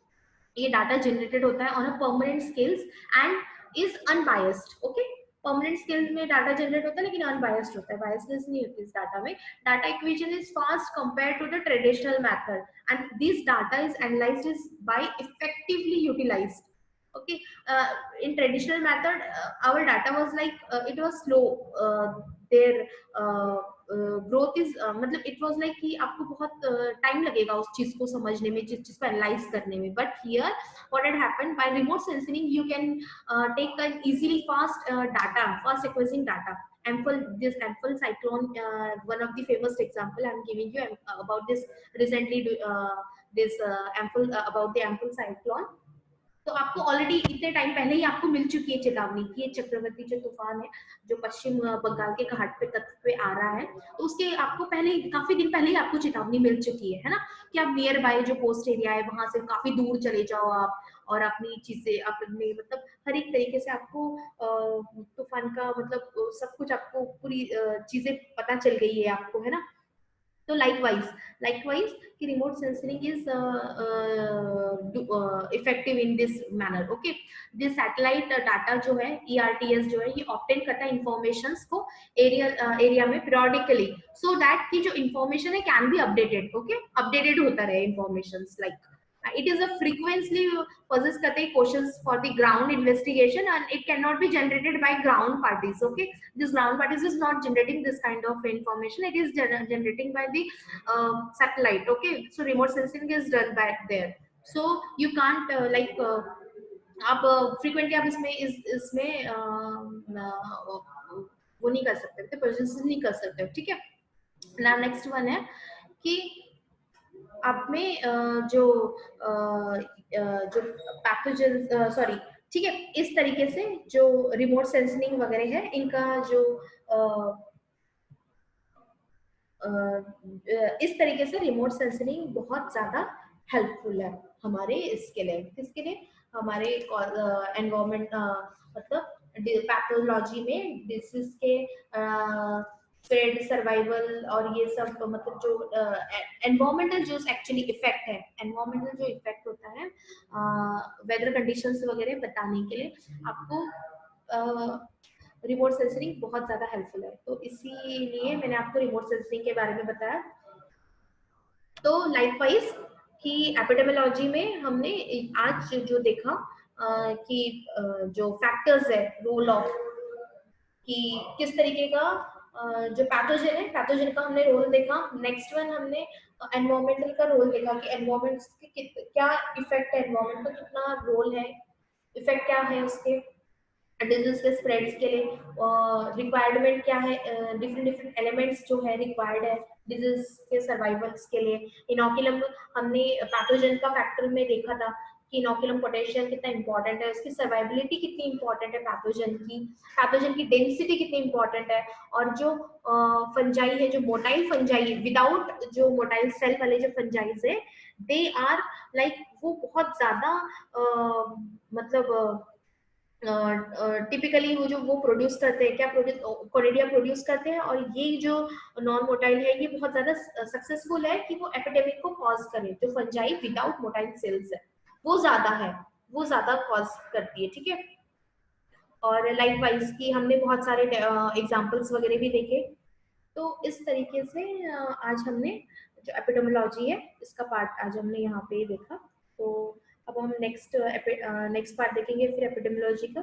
ये डाटा जनरेटेड होता है on a permanent scales and is unbiased, okay. Permanent scale में डाटा जनरेट होता है लेकिन अनबायस्ड होता है, बायसनेस नहीं होती इस डाटा में। Data equation is fast compare to the traditional method and this data is analysed is by effectively utilised, okay. In traditional method our data was like it was slow, their growth is मतलब it was like कि आपको बहुत time लगेगा उस चीज को समझने में, जिस चीज को एनालाइज करने में। But here what had happened by remote sensing, you can take an easily fast data, fast acquiring data। Amphoe, this Amphoe cyclone, one of the famous example I'm giving you about this recently, this Amphoe about the Amphoe cyclone। तो आपको already इतने time पहले ही आपको मिल चुकी है चेतावनी कि ये चक्रवर्ती जो तूफान है जो पश्चिम बंगाल के घाट पे तट पे आ रहा है, तो उसके आपको पहले काफी दिन पहले ही आपको चेतावनी मिल चुकी है ना, कि आप नियर बाय जो कोस्ट एरिया है वहां से काफी दूर चले जाओ आप, और अपनी चीजें अपने मतलब हर एक तरीके से आपको तूफान का मतलब सब कुछ आपको पूरी चीजें पता चल गई है आपको, है ना। तो लाइकवाइज कि remote sensing is effective in this manner. Okay, this satellite data जो है ERTS जो है ये ऑब्टेन करता है इंफॉर्मेशन को एरिया में periodically, सो दैट की जो इंफॉर्मेशन है can be updated. Okay, updated होता रहे information, like it is a frequently possess करते हैं questions for the ground investigation and it cannot be generated by ground parties। okay, this ground parties is not generating this kind of information, it is generating by the satellite। okay, so remote sensing is done back there, so you can't आप frequently आप इसमें वो नहीं कर सकते, process नहीं कर सकते। ठीक है, ना नेक्स्ट वन है कि आप में जो पैथोजन सॉरी, ठीक है, इस तरीके से जो रिमोट सेंसिंग वगैरह है इनका जो इस तरीके से रिमोट सेंसिंग बहुत ज्यादा हेल्पफुल है हमारे इसके लिए, किसके लिए, हमारे एनवायरमेंट मतलब पैथोलॉजी में डिसीज के स्प्रेड सर्वाइवल और ये सब, मतलब जो एनवायरमेंटल जो एक्चुअली इफेक्ट है, एनवायरमेंटल जो इफेक्ट होता है वेदर कंडीशंस वगैरह बताने के लिए आपको रिमोट सेंसरिंग बहुत ज्यादा हेल्पफुल है। तो इसीलिए मैंने आपको रिमोट सेंसरिंग के बारे में बताया। तो लाइकवाइज कि एपिडेमियोलॉजी में हमने आज जो देखा कि जो फैक्टर्स है रोल ऑफ, कि किस तरीके का जो पैथोजन है, पैथोजन का हमने रोल देखा। नेक्स्ट वन हमने एनवायरमेंटल का रोल देखा कि एनवायरमेंट क्या इफेक्ट है, एनवायरमेंट का कितना रोल है, इफेक्ट क्या है उसके डिजीज के स्प्रेड्स के लिए, रिक्वायरमेंट क्या है, डिफरेंट डिफरेंट एलिमेंट्स जो है रिक्वायर्ड है डिजीज के सर्वाइवल्स के लिए। इनोकुलम हमने पैथोजन का फैक्टर में देखा था कि इनोकुलम पोटेंशियल कितना इंपॉर्टेंट है, उसकी सर्वाइबिलिटी कितनी इंपॉर्टेंट है, पैथोजन की डेंसिटी कितनी इंपॉर्टेंट है। और जो फंजाई है, जो मोटाइल फंजाई है, विदाउट जो मोटाइल सेल वाले जो फंजाइज है, दे आर लाइक वो बहुत ज्यादा मतलब टिपिकली वो प्रोड्यूस करते हैं, क्या प्रोड्यूस कोनिडिया प्रोड्यूस करते हैं, और ये जो नॉन मोटाइल है ये बहुत ज्यादा सक्सेसफुल है कि वो एपिडेमिक को कॉज करे। जो फंजाई विदाउट मोटाइल सेल्स है वो ज्यादा है, वो ज्यादा कॉज करती है। ठीक है, और लाइक वाइज की हमने बहुत सारे एग्जांपल्स वगैरह भी देखे। तो इस तरीके से आज हमने जो एपिडेमियोलॉजी है इसका पार्ट आज हमने यहाँ पे देखा। तो अब हम नेक्स्ट पार्ट देखेंगे फिर एपिडेमियोलॉजी का।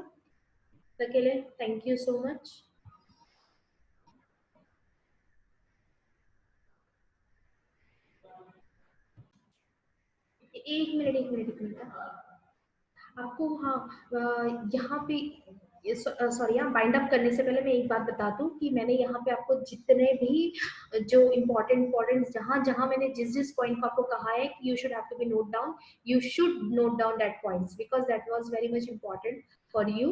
तक के लिए थैंक यू सो मच। एक मिनट आपको, हाँ, यहाँ पे सॉरी, यहाँ बाइंड अप करने से पहले मैं एक बात बता दूं कि मैंने यहाँ पे आपको जितने भी जो इम्पोर्टेंट जहाँ जहाँ मैंने जिस जिस पॉइंट को आपको कहा है कि you should have to be note down, you should note down that points because that was very much important for you.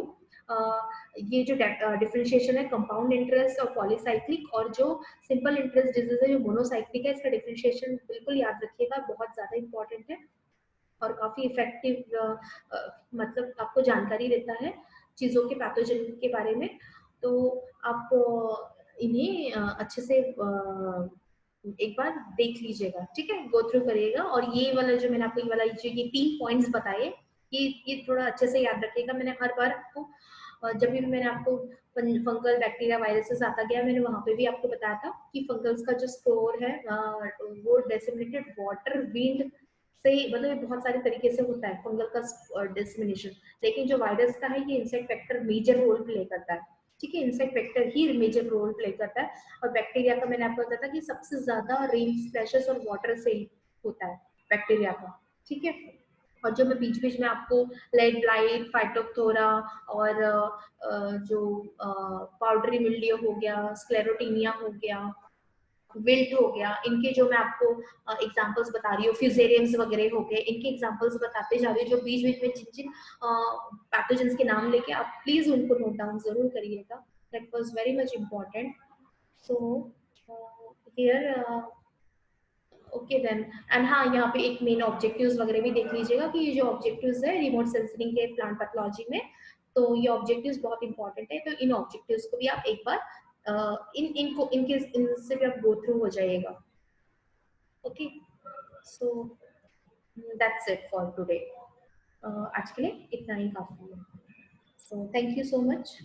ये जो डिफरेंशिएशन है कंपाउंड इंटरेस्ट और पॉलीसाइक्लिक, और जो सिंपल इंटरेस्ट डिजीज है जो मोनोसाइक्लिक है, इसका डिफरेंशिएशन बिल्कुल याद रखिएगा, बहुत ज्यादा इंपॉर्टेंट है और काफी इफेक्टिव मतलब आपको जानकारी देता है चीजों के पैथोजन के बारे में। तो आप इन्हें अच्छे से एक बार देख लीजिएगा, ठीक है, गो थ्रू करिएगा। और ये वाला जो मैंने आपको ये वाला जो ये 3 पॉइंट्स बताए, ये थोड़ा अच्छे से याद रखिएगा। मैंने हर बार आपको जब भी मैंने आपको फंगल बैक्टीरिया वायरसेस आता गया, मैंने वहां पे भी आपको बताया था कि फंगल्स का जो स्कोर है वो डिसेमिनेटेड वाटर विंड से, मतलब ये बहुत सारे तरीके से होता है फंगल का डिसमिनेशन, लेकिन जो वायरस का है ये insect vector major role play करता है। ठीक है, इंसेक्ट वेक्टर ही मेजर रोल प्ले करता है। और बैक्टीरिया का मैंने आपको बताया था कि सबसे ज्यादा रेन स्प्लैशेस और वाटर से ही होता है बैक्टीरिया का। ठीक है, और जो मैं बीच बीच में आपको लेड ब्लाइट, फाइटोप्थोरा और जो पाउडरी मिल्डियो हो गया, स्क्लेरोटीनिया हो गया, विल्ट हो गया, इनके जो मैं आपको एग्जांपल्स बता रही हूँ, फ्यूजेरियम्स वगैरह हो गए, इनके एग्जांपल्स बताते जा रही हूँ। जो बीच बीच में जिन जिन पैथोजेंस के नाम लेके आप प्लीज उनको नोट डाउन जरूर करिएगा, that was very much important. So here okay then, and हाँ, यहाँ पे एक मेन ऑब्जेक्टिव्स वगैरह भी देख लीजिएगा कि ये जो ऑब्जेक्टिव्स है रिमोट सेंसिंग के प्लांट पैथोलॉजी में, तो ये ऑब्जेक्टिव्स बहुत इंपॉर्टेंट है। तो इन ऑब्जेक्टिव्स को भी आप एक बार इनसे भी आप गो थ्रू हो जाइएगा। Okay, so that's it for today. आज के लिए इतना ही काफी है। So thank you so much.